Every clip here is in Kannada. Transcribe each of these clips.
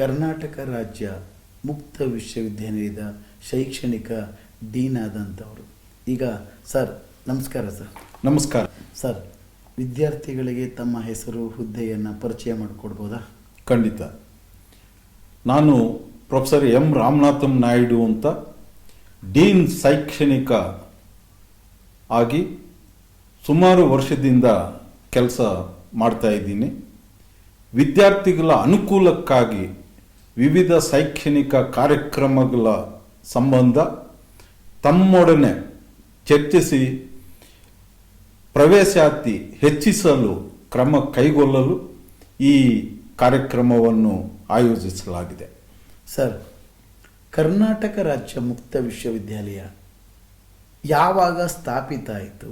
ಕರ್ನಾಟಕ ರಾಜ್ಯ ಮುಕ್ತ ವಿಶ್ವವಿದ್ಯಾನಿಲಯದ ಶೈಕ್ಷಣಿಕ ಡೀನ್ ಆದಂಥವರು. ಈಗ ಸರ್ ನಮಸ್ಕಾರ. ಸರ್ ನಮಸ್ಕಾರ. ಸರ್, ವಿದ್ಯಾರ್ಥಿಗಳಿಗೆ ತಮ್ಮ ಹೆಸರು ಹುದ್ದೆಯನ್ನು ಪರಿಚಯ ಮಾಡಿಕೊಡ್ಬೋದಾ? ಖಂಡಿತ. ನಾನು ಪ್ರೊಫೆಸರ್ ಎಂ ರಾಮನಾಥಂ ನಾಯ್ಡು ಅಂತ ಡೀನ್ ಶೈಕ್ಷಣಿಕ ಆಗಿ ಸುಮಾರು ವರ್ಷದಿಂದ ಕೆಲಸ ಮಾಡ್ತಾ ಇದ್ದೀನಿ. ವಿದ್ಯಾರ್ಥಿಗಳ ಅನುಕೂಲಕ್ಕಾಗಿ ವಿವಿಧ ಶೈಕ್ಷಣಿಕ ಕಾರ್ಯಕ್ರಮಗಳ ಸಂಬಂಧ ತಮ್ಮೊಡನೆ ಚರ್ಚಿಸಿ ಪ್ರವೇಶಾತಿ ಹೆಚ್ಚಿಸಲು ಕ್ರಮ ಕೈಗೊಳ್ಳಲು ಈ ಕಾರ್ಯಕ್ರಮವನ್ನು ಆಯೋಜಿಸಲಾಗಿದೆ. ಸರ್, ಕರ್ನಾಟಕ ರಾಜ್ಯ ಮುಕ್ತ ವಿಶ್ವವಿದ್ಯಾಲಯ ಯಾವಾಗ ಸ್ಥಾಪಿತ ಆಯಿತು?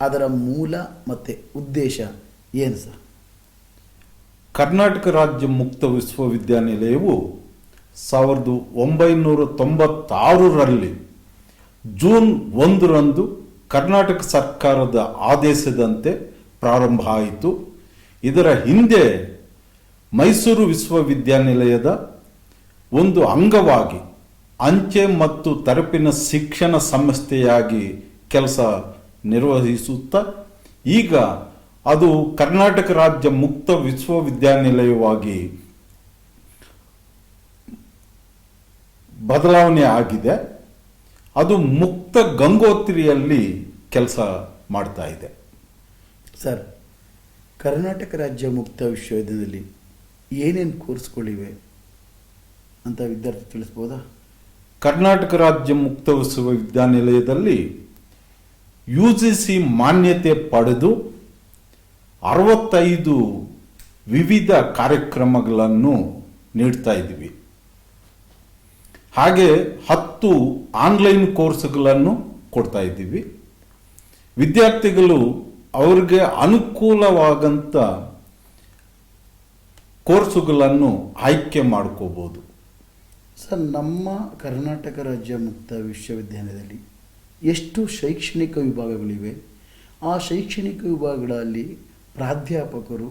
ಅದರ ಮೂಲ ಮತ್ತು ಉದ್ದೇಶ ಏನು ಸರ್? ಕರ್ನಾಟಕ ರಾಜ್ಯ ಮುಕ್ತ ವಿಶ್ವವಿದ್ಯಾನಿಲಯವು 1996ರಲ್ಲಿ ಜೂನ್ 1ರಂದು ಕರ್ನಾಟಕ ಸರ್ಕಾರದ ಆದೇಶದಂತೆ ಪ್ರಾರಂಭ ಆಯಿತು. ಇದರ ಹಿಂದೆ ಮೈಸೂರು ವಿಶ್ವವಿದ್ಯಾನಿಲಯದ ಒಂದು ಅಂಗವಾಗಿ ಅಂಚೆ ಮತ್ತು ತರಪಿನ ಶಿಕ್ಷಣ ಸಂಸ್ಥೆಯಾಗಿ ಕೆಲಸ ನಿರ್ವಹಿಸುತ್ತಾ ಈಗ ಅದು ಕರ್ನಾಟಕ ರಾಜ್ಯ ಮುಕ್ತ ವಿಶ್ವವಿದ್ಯಾನಿಲಯವಾಗಿ ಬದಲಾವಣೆ ಆಗಿದೆ. ಅದು ಮುಕ್ತ ಗಂಗೋತ್ರಿಯಲ್ಲಿ ಕೆಲಸ ಮಾಡ್ತಾ ಇದೆ. ಸರ್, ಕರ್ನಾಟಕ ರಾಜ್ಯ ಮುಕ್ತ ವಿಶ್ವವಿದ್ಯಾಲಯದಲ್ಲಿ ಏನೇನು ಕೋರ್ಸ್ಗಳಿವೆ ಅಂತ ವಿದ್ಯಾರ್ಥಿ ತಿಳಿಸ್ಬೋದಾ? ಕರ್ನಾಟಕ ರಾಜ್ಯ ಮುಕ್ತ ವಿಶ್ವವಿದ್ಯಾನಿಲಯದಲ್ಲಿ UGC ಮಾನ್ಯತೆ ಪಡೆದು 65 ವಿವಿಧ ಕಾರ್ಯಕ್ರಮಗಳನ್ನು ನೀಡ್ತಾ ಇದ್ದೀವಿ. ಹಾಗೆ 10 ಆನ್ಲೈನ್ ಕೋರ್ಸ್ಗಳನ್ನು ಕೊಡ್ತಾ ಇದ್ದೀವಿ. ವಿದ್ಯಾರ್ಥಿಗಳು ಅವ್ರಿಗೆ ಅನುಕೂಲವಾಗಂತ ಕೋರ್ಸುಗಳನ್ನು ಆಯ್ಕೆ ಮಾಡ್ಕೋಬಹುದು. ಸರ್, ನಮ್ಮ ಕರ್ನಾಟಕ ರಾಜ್ಯ ಮುಕ್ತ ವಿಶ್ವವಿದ್ಯಾಲಯದಲ್ಲಿ ಎಷ್ಟು ಶೈಕ್ಷಣಿಕ ವಿಭಾಗಗಳಿವೆ? ಆ ಶೈಕ್ಷಣಿಕ ವಿಭಾಗಗಳಲ್ಲಿ ಪ್ರಾಧ್ಯಾಪಕರು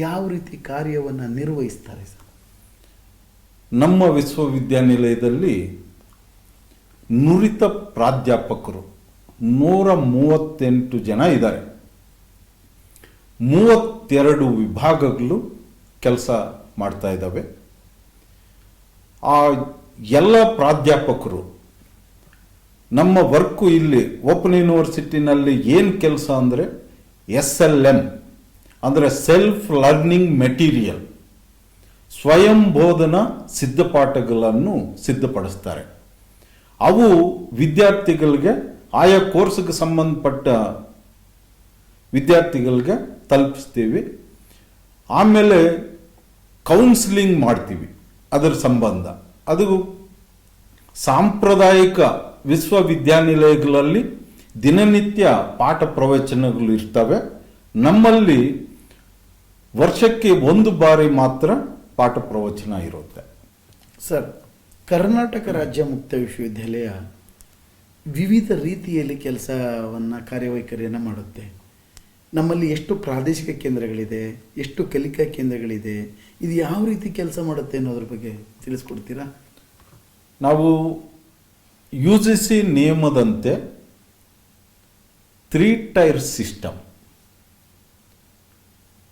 ಯಾವ ರೀತಿ ಕಾರ್ಯವನ್ನು ನಿರ್ವಹಿಸ್ತಾರೆ ಸರ್? ನಮ್ಮ ವಿಶ್ವವಿದ್ಯಾನಿಲಯದಲ್ಲಿ ನುರಿತ ಪ್ರಾಧ್ಯಾಪಕರು 138 ಜನ ಇದ್ದಾರೆ. 32 ವಿಭಾಗಗಳು ಕೆಲಸ ಮಾಡ್ತಾ ಇದ್ದಾವೆ. ಆ ಎಲ್ಲ ಪ್ರಾಧ್ಯಾಪಕರು ನಮ್ಮ ವರ್ಕು ಇಲ್ಲಿ ಓಪನ್ ಯೂನಿವರ್ಸಿಟಿನಲ್ಲಿ ಏನು ಕೆಲಸ ಅಂದರೆ SLM ಅಂದರೆ ಸೆಲ್ಫ್ ಲರ್ನಿಂಗ್ ಮೆಟೀರಿಯಲ್, ಸ್ವಯಂ ಬೋಧನಾ ಸಿದ್ಧಪಾಠಗಳನ್ನು ಸಿದ್ಧಪಡಿಸ್ತಾರೆ. ಅವು ವಿದ್ಯಾರ್ಥಿಗಳಿಗೆ ಆಯಾ ಕೋರ್ಸ್ಗೆ ಸಂಬಂಧಪಟ್ಟ ವಿದ್ಯಾರ್ಥಿಗಳಿಗೆ ತಲುಪಿಸ್ತೀವಿ. ಆಮೇಲೆ ಕೌನ್ಸಿಲಿಂಗ್ ಮಾಡ್ತೀವಿ. ಅದರ ಸಂಬಂಧ ಅದು ಸಾಂಪ್ರದಾಯಿಕ ವಿಶ್ವವಿದ್ಯಾನಿಲಯಗಳಲ್ಲಿ ದಿನನಿತ್ಯ ಪಾಠ ಪ್ರವಚನಗಳು ಇರ್ತವೆ. ನಮ್ಮಲ್ಲಿ ವರ್ಷಕ್ಕೆ 1 ಬಾರಿ ಮಾತ್ರ ಪಾಠ ಪ್ರವಚನ ಇರುತ್ತೆ. ಸರ್, ಕರ್ನಾಟಕ ರಾಜ್ಯ ಮುಕ್ತ ವಿಶ್ವವಿದ್ಯಾಲಯ ವಿವಿಧ ರೀತಿಯಲ್ಲಿ ಕೆಲಸವನ್ನು ಕಾರ್ಯವೈಖರಿಯನ್ನು ಮಾಡುತ್ತೆ. ನಮ್ಮಲ್ಲಿ ಎಷ್ಟು ಪ್ರಾದೇಶಿಕ ಕೇಂದ್ರಗಳಿದೆ, ಎಷ್ಟು ಕಲಿಕಾ ಕೇಂದ್ರಗಳಿದೆ, ಇದು ಯಾವ ರೀತಿ ಕೆಲಸ ಮಾಡುತ್ತೆ ಅನ್ನೋದ್ರ ಬಗ್ಗೆ ತಿಳಿಸ್ಕೊಡ್ತೀರಾ? ನಾವು UGC ನಿಯಮದಂತೆ 3 ಟೈರ್ ಸಿಸ್ಟಮ್.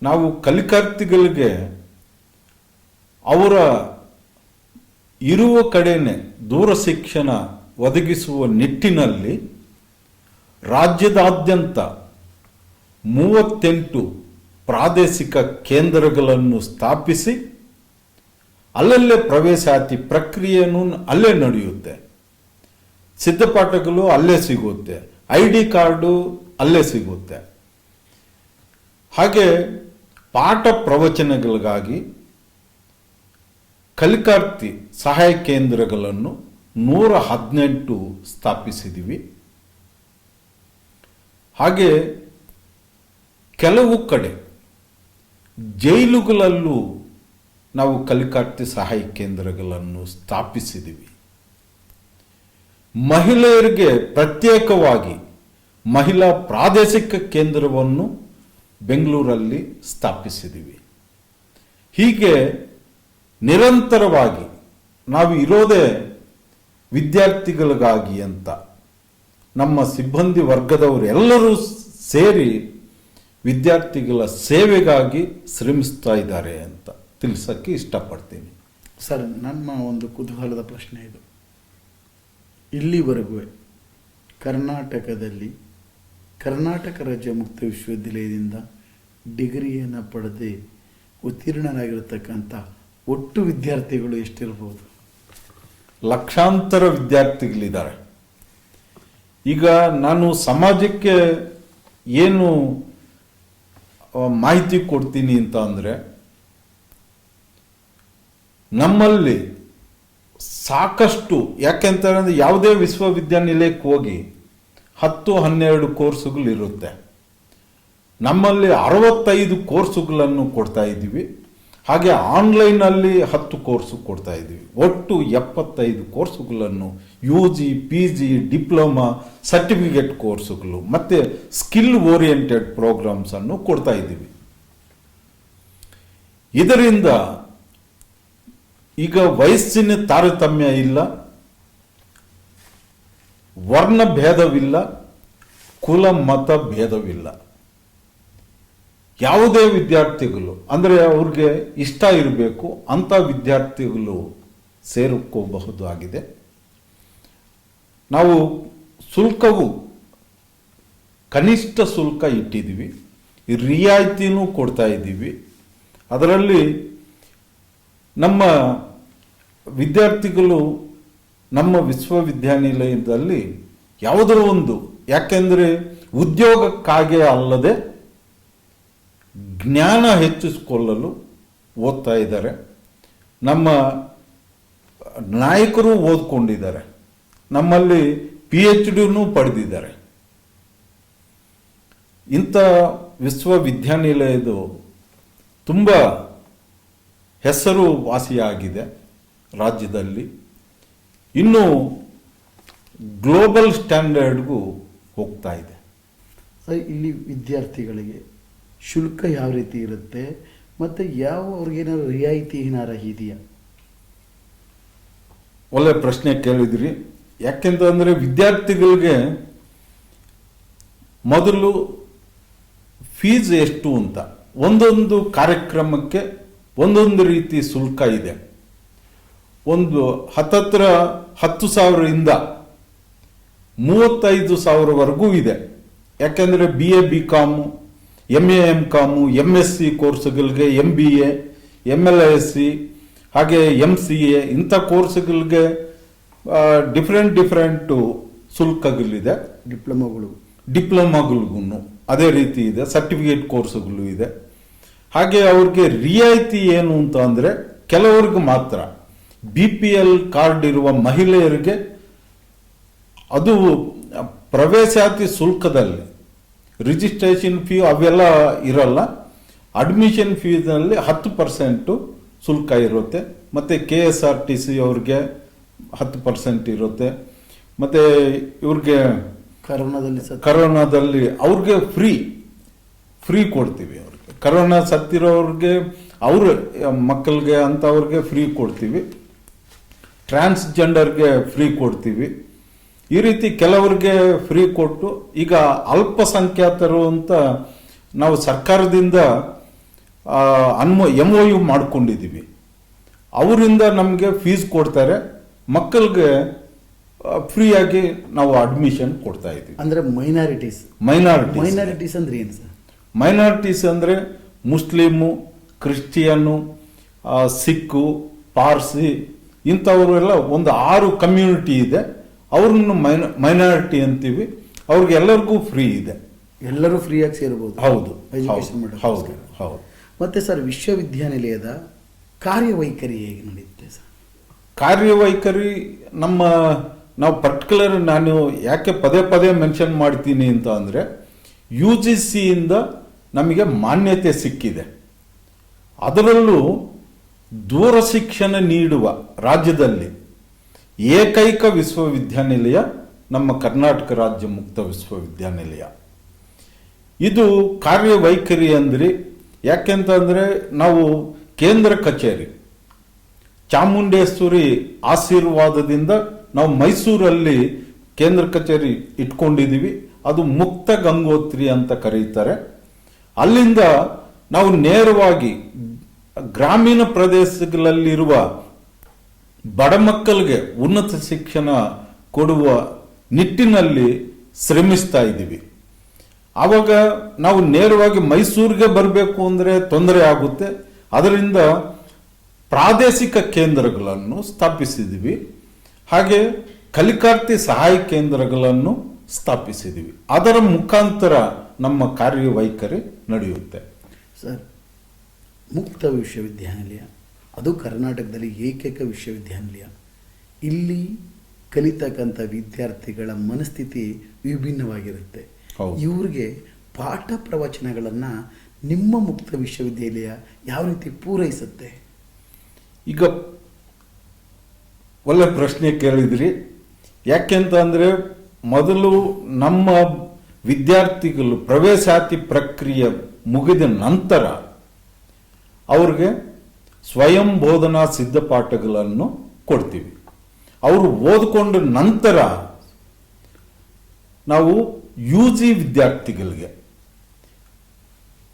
ನಾವು ಕಲಿಕಾರ್ಥಿಗಳಿಗೆ ಅವರ ಇರುವ ಕಡೆನೆ ದೂರ ಶಿಕ್ಷಣ ಒದಗಿಸುವ ನಿಟ್ಟಿನಲ್ಲಿ ರಾಜ್ಯದಾದ್ಯಂತ 38 ಪ್ರಾದೇಶಿಕ ಕೇಂದ್ರಗಳನ್ನು ಸ್ಥಾಪಿಸಿ ಅಲ್ಲಲ್ಲೇ ಪ್ರವೇಶಾತಿ ಪ್ರಕ್ರಿಯೆಯನ್ನು ಅಲ್ಲೇ ನಡೆಯುತ್ತೆ. ಸಿದ್ಧಪಾಠಗಳು ಅಲ್ಲೇ ಸಿಗುತ್ತೆ, ID ಕಾರ್ಡು ಅಲ್ಲೇ ಸಿಗುತ್ತೆ. ಹಾಗೆ ಪಾಠ ಪ್ರವಚನಗಳಿಗಾಗಿ ಕಲಿಕಾರ್ಥಿ ಸಹಾಯ ಕೇಂದ್ರಗಳನ್ನು 118 ಸ್ಥಾಪಿಸಿದ್ದೀವಿ. ಹಾಗೆ ಕೆಲವು ಕಡೆ ಜೈಲುಗಳಲ್ಲೂ ನಾವು ಕಲಿಕಾರ್ಥಿ ಸಹಾಯ ಕೇಂದ್ರಗಳನ್ನು ಸ್ಥಾಪಿಸಿದ್ದೀವಿ. ಮಹಿಳೆಯರಿಗೆ ಪ್ರತ್ಯೇಕವಾಗಿ ಮಹಿಳಾ ಪ್ರಾದೇಶಿಕ ಕೇಂದ್ರವನ್ನು ಬೆಂಗಳೂರಲ್ಲಿ ಸ್ಥಾಪಿಸಿದ್ದೀವಿ. ಹೀಗೆ ನಿರಂತರವಾಗಿ ನಾವು ಇರೋದೇ ವಿದ್ಯಾರ್ಥಿಗಳಿಗಾಗಿ ಅಂತ ನಮ್ಮ ಸಿಬ್ಬಂದಿ ವರ್ಗದವರು ಎಲ್ಲರೂ ಸೇರಿ ವಿದ್ಯಾರ್ಥಿಗಳ ಸೇವೆಗಾಗಿ ಶ್ರಮಿಸ್ತಾ ಇದ್ದಾರೆ ಅಂತ ತಿಳಿಸೋಕ್ಕೆ ಇಷ್ಟಪಡ್ತೀನಿ. ಸರ್, ನಮ್ಮ ಒಂದು ಕುತೂಹಲದ ಪ್ರಶ್ನೆ ಇದು. ಇಲ್ಲಿವರೆಗೂ ಕರ್ನಾಟಕದಲ್ಲಿ ಕರ್ನಾಟಕ ರಾಜ್ಯ ಮುಕ್ತ ವಿಶ್ವವಿದ್ಯಾಲಯದಿಂದ ಡಿಗ್ರಿಯನ್ನು ಪಡೆದು ಉತ್ತೀರ್ಣರಾಗಿರತಕ್ಕಂಥ ಒಟ್ಟು ವಿದ್ಯಾರ್ಥಿಗಳು ಎಷ್ಟಿರ್ಬೋದು? ಲಕ್ಷಾಂತರ ವಿದ್ಯಾರ್ಥಿಗಳಿದ್ದಾರೆ. ಈಗ ನಾನು ಸಮಾಜಕ್ಕೆ ಏನು ಮಾಹಿತಿ ಕೊಡ್ತೀನಿ ಅಂತ ಅಂದರೆ, ನಮ್ಮಲ್ಲಿ ಸಾಕಷ್ಟು, ಯಾಕೆಂತಂದ್ರೆ ಯಾವುದೇ ವಿಶ್ವವಿದ್ಯಾನಿಲಯಕ್ಕೆ ಹೋಗಿ 10-12 ಕೋರ್ಸುಗಳು ಇರುತ್ತೆ. ನಮ್ಮಲ್ಲಿ 65 ಕೋರ್ಸುಗಳನ್ನು ಕೊಡ್ತಾ ಇದ್ದೀವಿ. ಹಾಗೆ ಆನ್ಲೈನಲ್ಲಿ 10 ಕೋರ್ಸು ಕೊಡ್ತಾ ಇದ್ದೀವಿ. ಒಟ್ಟು 75 ಕೋರ್ಸುಗಳನ್ನು UG, PG, ಡಿಪ್ಲೊಮಾ, ಸರ್ಟಿಫಿಕೇಟ್ ಕೋರ್ಸುಗಳು ಮತ್ತು ಸ್ಕಿಲ್ ಓರಿಯೆಂಟೆಡ್ ಪ್ರೋಗ್ರಾಮ್ಸ್ ಅನ್ನು ಕೊಡ್ತಾ ಇದ್ದೀವಿ. ಇದರಿಂದ ಈಗ ವಯಸ್ಸಿನ ತಾರತಮ್ಯ ಇಲ್ಲ, ವರ್ಣ ಭೇದವಿಲ್ಲ, ಕುಲ ಮತ ಭೇದವಿಲ್ಲ. ಯಾವುದೇ ವಿದ್ಯಾರ್ಥಿಗಳು ಅಂದರೆ ಅವ್ರಿಗೆ ಇಷ್ಟ ಇರಬೇಕು ಅಂತ ವಿದ್ಯಾರ್ಥಿಗಳು ಸೇರಿಕೋಬಹುದಾಗಿದೆ. ನಾವು ಶುಲ್ಕವು ಕನಿಷ್ಠ ಶುಲ್ಕ ಇಟ್ಟಿದ್ದೀವಿ, ರಿಯಾಯಿತಿನೂ ಕೊಡ್ತಾ ಇದ್ದೀವಿ. ಅದರಲ್ಲಿ ನಮ್ಮ ವಿದ್ಯಾರ್ಥಿಗಳು ನಮ್ಮ ವಿಶ್ವವಿದ್ಯಾನಿಲಯದಲ್ಲಿ ಯಾವುದೋ ಒಂದು, ಯಾಕೆಂದರೆ ಉದ್ಯೋಗಕ್ಕಾಗಿ ಅಲ್ಲದೆ ಜ್ಞಾನ ಹೆಚ್ಚಿಸಿಕೊಳ್ಳಲು ಓದ್ತಾ ಇದ್ದಾರೆ. ನಮ್ಮ ನಾಯಕರು ಓದ್ಕೊಂಡಿದ್ದಾರೆ, ನಮ್ಮಲ್ಲಿ PhDನೂ ಪಡೆದಿದ್ದಾರೆ. ಇಂಥ ವಿಶ್ವವಿದ್ಯಾನಿಲಯದು ತುಂಬ ಹೆಸರು ವಾಸಿಯಾಗಿದೆ ರಾಜ್ಯದಲ್ಲಿ. ಇನ್ನು ಗ್ಲೋಬಲ್ ಸ್ಟ್ಯಾಂಡರ್ಡ್ಗೂ ಹೋಗ್ತಾ ಇದೆ. ಇಲ್ಲಿ ವಿದ್ಯಾರ್ಥಿಗಳಿಗೆ ಶುಲ್ಕ ಯಾವ ರೀತಿ ಇರುತ್ತೆ ಮತ್ತು ಯಾವ ಅವ್ರಿಗೇನಾದ್ರು ರಿಯಾಯಿತಿ ಏನಾರ ಇದೆಯಾ? ಒಳ್ಳೆ ಪ್ರಶ್ನೆ ಕೇಳಿದ್ರಿ. ಯಾಕೆಂತಂದರೆ ವಿದ್ಯಾರ್ಥಿಗಳಿಗೆ ಮೊದಲು ಫೀಸ್ ಎಷ್ಟು ಅಂತ, ಒಂದೊಂದು ಕಾರ್ಯಕ್ರಮಕ್ಕೆ ಒಂದೊಂದು ರೀತಿ ಶುಲ್ಕ ಇದೆ. ಒಂದು ಹತ್ತತ್ರ 10,000ರಿಂದ 35,000ವರೆಗೂ ಇದೆ. ಯಾಕೆಂದರೆ BA, BCom, MA, MCom, MSc ಕೋರ್ಸ್ಗಳಿಗೆ, MBA, MLISC, ಹಾಗೆ MCA ಇಂಥ ಕೋರ್ಸ್ಗಳಿಗೆ ಡಿಫ್ರೆಂಟ್ ಶುಲ್ಕಗಳಿದೆ. ಡಿಪ್ಲೊಮಾಗಳಿಗೂ ಅದೇ ರೀತಿ ಇದೆ. ಸರ್ಟಿಫಿಕೇಟ್ ಕೋರ್ಸ್ಗಳು ಇದೆ. ಹಾಗೆ ಅವ್ರಿಗೆ ರಿಯಾಯಿತಿ ಏನು ಅಂತ ಅಂದರೆ, ಕೆಲವರಿಗೆ ಮಾತ್ರ BPL ಕಾರ್ಡ್ ಇರುವ ಮಹಿಳೆಯರಿಗೆ ಅದು ಪ್ರವೇಶಾತಿ ಶುಲ್ಕದಲ್ಲಿ ರಿಜಿಸ್ಟ್ರೇಷನ್ ಫೀ ಅವೆಲ್ಲ ಇರಲ್ಲ. ಅಡ್ಮಿಷನ್ ಫೀಸ್ನಲ್ಲಿ 10% ಶುಲ್ಕ ಇರುತ್ತೆ. ಮತ್ತು KSRTC ಅವ್ರಿಗೆ 10% ಇರುತ್ತೆ. ಮತ್ತು ಇವ್ರಿಗೆ ಕರೋನಾದಲ್ಲಿ ಅವ್ರಿಗೆ ಫ್ರೀ ಕೊಡ್ತೀವಿ. ಅವ್ರಿಗೆ ಕರೋನಾ ಸತ್ತಿರೋರಿಗೆ, ಅವ್ರ ಮಕ್ಕಳಿಗೆ ಅಂಥವ್ರಿಗೆ ಫ್ರೀ ಕೊಡ್ತೀವಿ. ಟ್ರಾನ್ಸ್ಜೆಂಡರ್ಗೆ ಫ್ರೀ ಕೊಡ್ತೀವಿ. ಈ ರೀತಿ ಕೆಲವರಿಗೆ ಫ್ರೀ ಕೊಟ್ಟು, ಈಗ ಅಲ್ಪಸಂಖ್ಯಾತರು ಅಂತ ನಾವು ಸರ್ಕಾರದಿಂದ MOU ಮಾಡ್ಕೊಂಡಿದ್ದೀವಿ. ಅವರಿಂದ ನಮಗೆ ಫೀಸ್ ಕೊಡ್ತಾರೆ, ಮಕ್ಕಳಿಗೆ ಫ್ರೀಯಾಗಿ ನಾವು ಅಡ್ಮಿಷನ್ ಕೊಡ್ತಾ ಇದ್ದೀವಿ. ಅಂದರೆ ಮೈನಾರಿಟೀಸ್ ಅಂದ್ರೆ ಏನು ಸರ್? ಮೈನಾರಿಟೀಸ್ ಅಂದರೆ ಮುಸ್ಲಿಮು, ಕ್ರಿಶ್ಚಿಯನ್ನು, ಸಿಕ್ಕು, ಪಾರ್ಸಿ ಇಂಥವರೆಲ್ಲ ಒಂದು 6 ಕಮ್ಯುನಿಟಿ ಇದೆ. ಅವ್ರನ್ನು ಮೈನಾರಿಟಿ ಅಂತೀವಿ. ಅವ್ರಿಗೆಲ್ಲರಿಗೂ ಫ್ರೀ ಇದೆ. ಎಲ್ಲರೂ ಫ್ರೀಯಾಗಿ ಸೇರ್ಬೋದು. ಹೌದು, ಎಜುಕೇಶನ್ ಹೌದು, ಹೌದು. ಮತ್ತೆ ಸರ್, ವಿಶ್ವವಿದ್ಯಾನಿಲಯದ ಕಾರ್ಯವೈಖರಿ ಹೇಗೆ ನಡೆಯುತ್ತೆ ಸರ್? ಕಾರ್ಯವೈಖರಿ ನಾವು ಪರ್ಟಿಕ್ಯುಲರ್, ನಾನು ಯಾಕೆ ಪದೇ ಮೆನ್ಷನ್ ಮಾಡ್ತೀನಿ ಅಂತ ಅಂದರೆ, UGCಯಿಂದ ನಮಗೆ ಮಾನ್ಯತೆ ಸಿಕ್ಕಿದೆ. ಅದರಲ್ಲೂ ದೂರ ಶಿಕ್ಷಣ ನೀಡುವ ರಾಜ್ಯದಲ್ಲಿ ಏಕೈಕ ವಿಶ್ವವಿದ್ಯಾನಿಲಯ ನಮ್ಮ ಕರ್ನಾಟಕ ರಾಜ್ಯ ಮುಕ್ತ ವಿಶ್ವವಿದ್ಯಾನಿಲಯ. ಇದು ಕಾರ್ಯವೈಖರಿ ಅಂದರೆ, ಯಾಕೆಂತಂದರೆ ನಾವು ಕೇಂದ್ರ ಕಚೇರಿ ಚಾಮುಂಡೇಶ್ವರಿ ಆಶೀರ್ವಾದದಿಂದ ನಾವು ಮೈಸೂರಲ್ಲಿ ಕೇಂದ್ರ ಕಚೇರಿ ಇಟ್ಕೊಂಡಿದ್ದೀವಿ. ಅದು ಮುಕ್ತ ಗಂಗೋತ್ರಿ ಅಂತ ಕರೀತಾರೆ. ಅಲ್ಲಿಂದ ನಾವು ನೇರವಾಗಿ ಗ್ರಾಮೀಣ ಪ್ರದೇಶಗಳಲ್ಲಿರುವ ಬಡ ಮಕ್ಕಳಿಗೆ ಉನ್ನತ ಶಿಕ್ಷಣ ಕೊಡುವ ನಿಟ್ಟಿನಲ್ಲಿ ಶ್ರಮಿಸ್ತಾ ಇದ್ದೀವಿ. ಆವಾಗ ನಾವು ನೇರವಾಗಿ ಮೈಸೂರಿಗೆ ಬರಬೇಕು ಅಂದರೆ ತೊಂದರೆ ಆಗುತ್ತೆ. ಅದರಿಂದ ಪ್ರಾದೇಶಿಕ ಕೇಂದ್ರಗಳನ್ನು ಸ್ಥಾಪಿಸಿದ್ದೀವಿ. ಹಾಗೆ ಕಲಿಕಾರ್ಥಿ ಸಹಾಯ ಕೇಂದ್ರಗಳನ್ನು ಸ್ಥಾಪಿಸಿದ್ದೀವಿ. ಅದರ ಮುಖಾಂತರ ನಮ್ಮ ಕಾರ್ಯವೈಖರಿ ನಡೆಯುತ್ತೆ. ಸರ್, ಮುಕ್ತ ವಿಶ್ವವಿದ್ಯಾನಿಲಯ ಅದು ಕರ್ನಾಟಕದಲ್ಲಿ ಏಕೈಕ ವಿಶ್ವವಿದ್ಯಾನಿಲಯ. ಇಲ್ಲಿ ಕಲಿತಕ್ಕಂಥ ವಿದ್ಯಾರ್ಥಿಗಳ ಮನಸ್ಥಿತಿ ವಿಭಿನ್ನವಾಗಿರುತ್ತೆ. ಇವ್ರಿಗೆ ಪಾಠ ಪ್ರವಚನಗಳನ್ನು ನಿಮ್ಮ ಮುಕ್ತ ವಿಶ್ವವಿದ್ಯಾಲಯ ಯಾವ ರೀತಿ ಪೂರೈಸುತ್ತೆ? ಈಗ ಒಳ್ಳೆ ಪ್ರಶ್ನೆ ಕೇಳಿದ್ರಿ. ಯಾಕೆಂತಂದರೆ ಮೊದಲು ನಮ್ಮ ವಿದ್ಯಾರ್ಥಿಗಳು ಪ್ರವೇಶಾತಿ ಪ್ರಕ್ರಿಯೆ ಮುಗಿದ ನಂತರ ಅವ್ರಿಗೆ ಸ್ವಯಂ ಬೋಧನಾ ಸಿದ್ಧಪಾಠಗಳನ್ನು ಕೊಡ್ತೀವಿ. ಅವರು ಓದ್ಕೊಂಡ ನಂತರ ನಾವು UG ವಿದ್ಯಾರ್ಥಿಗಳಿಗೆ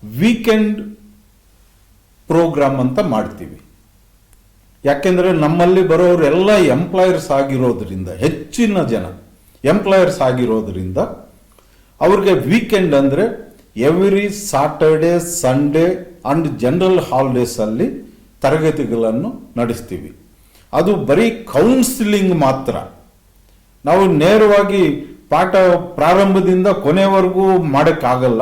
ವೀಕೆಂಡ್ ಪ್ರೋಗ್ರಾಮ್ ಅಂತ ಮಾಡ್ತೀವಿ. ಯಾಕೆಂದರೆ ನಮ್ಮಲ್ಲಿ ಬರೋರೆಲ್ಲ ಎಂಪ್ಲಾಯರ್ಸ್ ಆಗಿರೋದ್ರಿಂದ, ಹೆಚ್ಚಿನ ಜನ ಎಂಪ್ಲಾಯರ್ಸ್ ಆಗಿರೋದ್ರಿಂದ ಅವ್ರಿಗೆ ವೀಕೆಂಡ್ ಅಂದರೆ every Saturday, Sunday and general holidays ಅಲ್ಲಿ ತರಗತಿಗಳನ್ನು ನಡೆಸ್ತೀವಿ. ಅದು ಬರೀ ಕೌನ್ಸಿಲಿಂಗ್ ಮಾತ್ರ. ನಾವು ನೇರವಾಗಿ ಪಾಠ ಪ್ರಾರಂಭದಿಂದ ಕೊನೆವರೆಗೂ ಮಾಡೋಕ್ಕಾಗಲ್ಲ.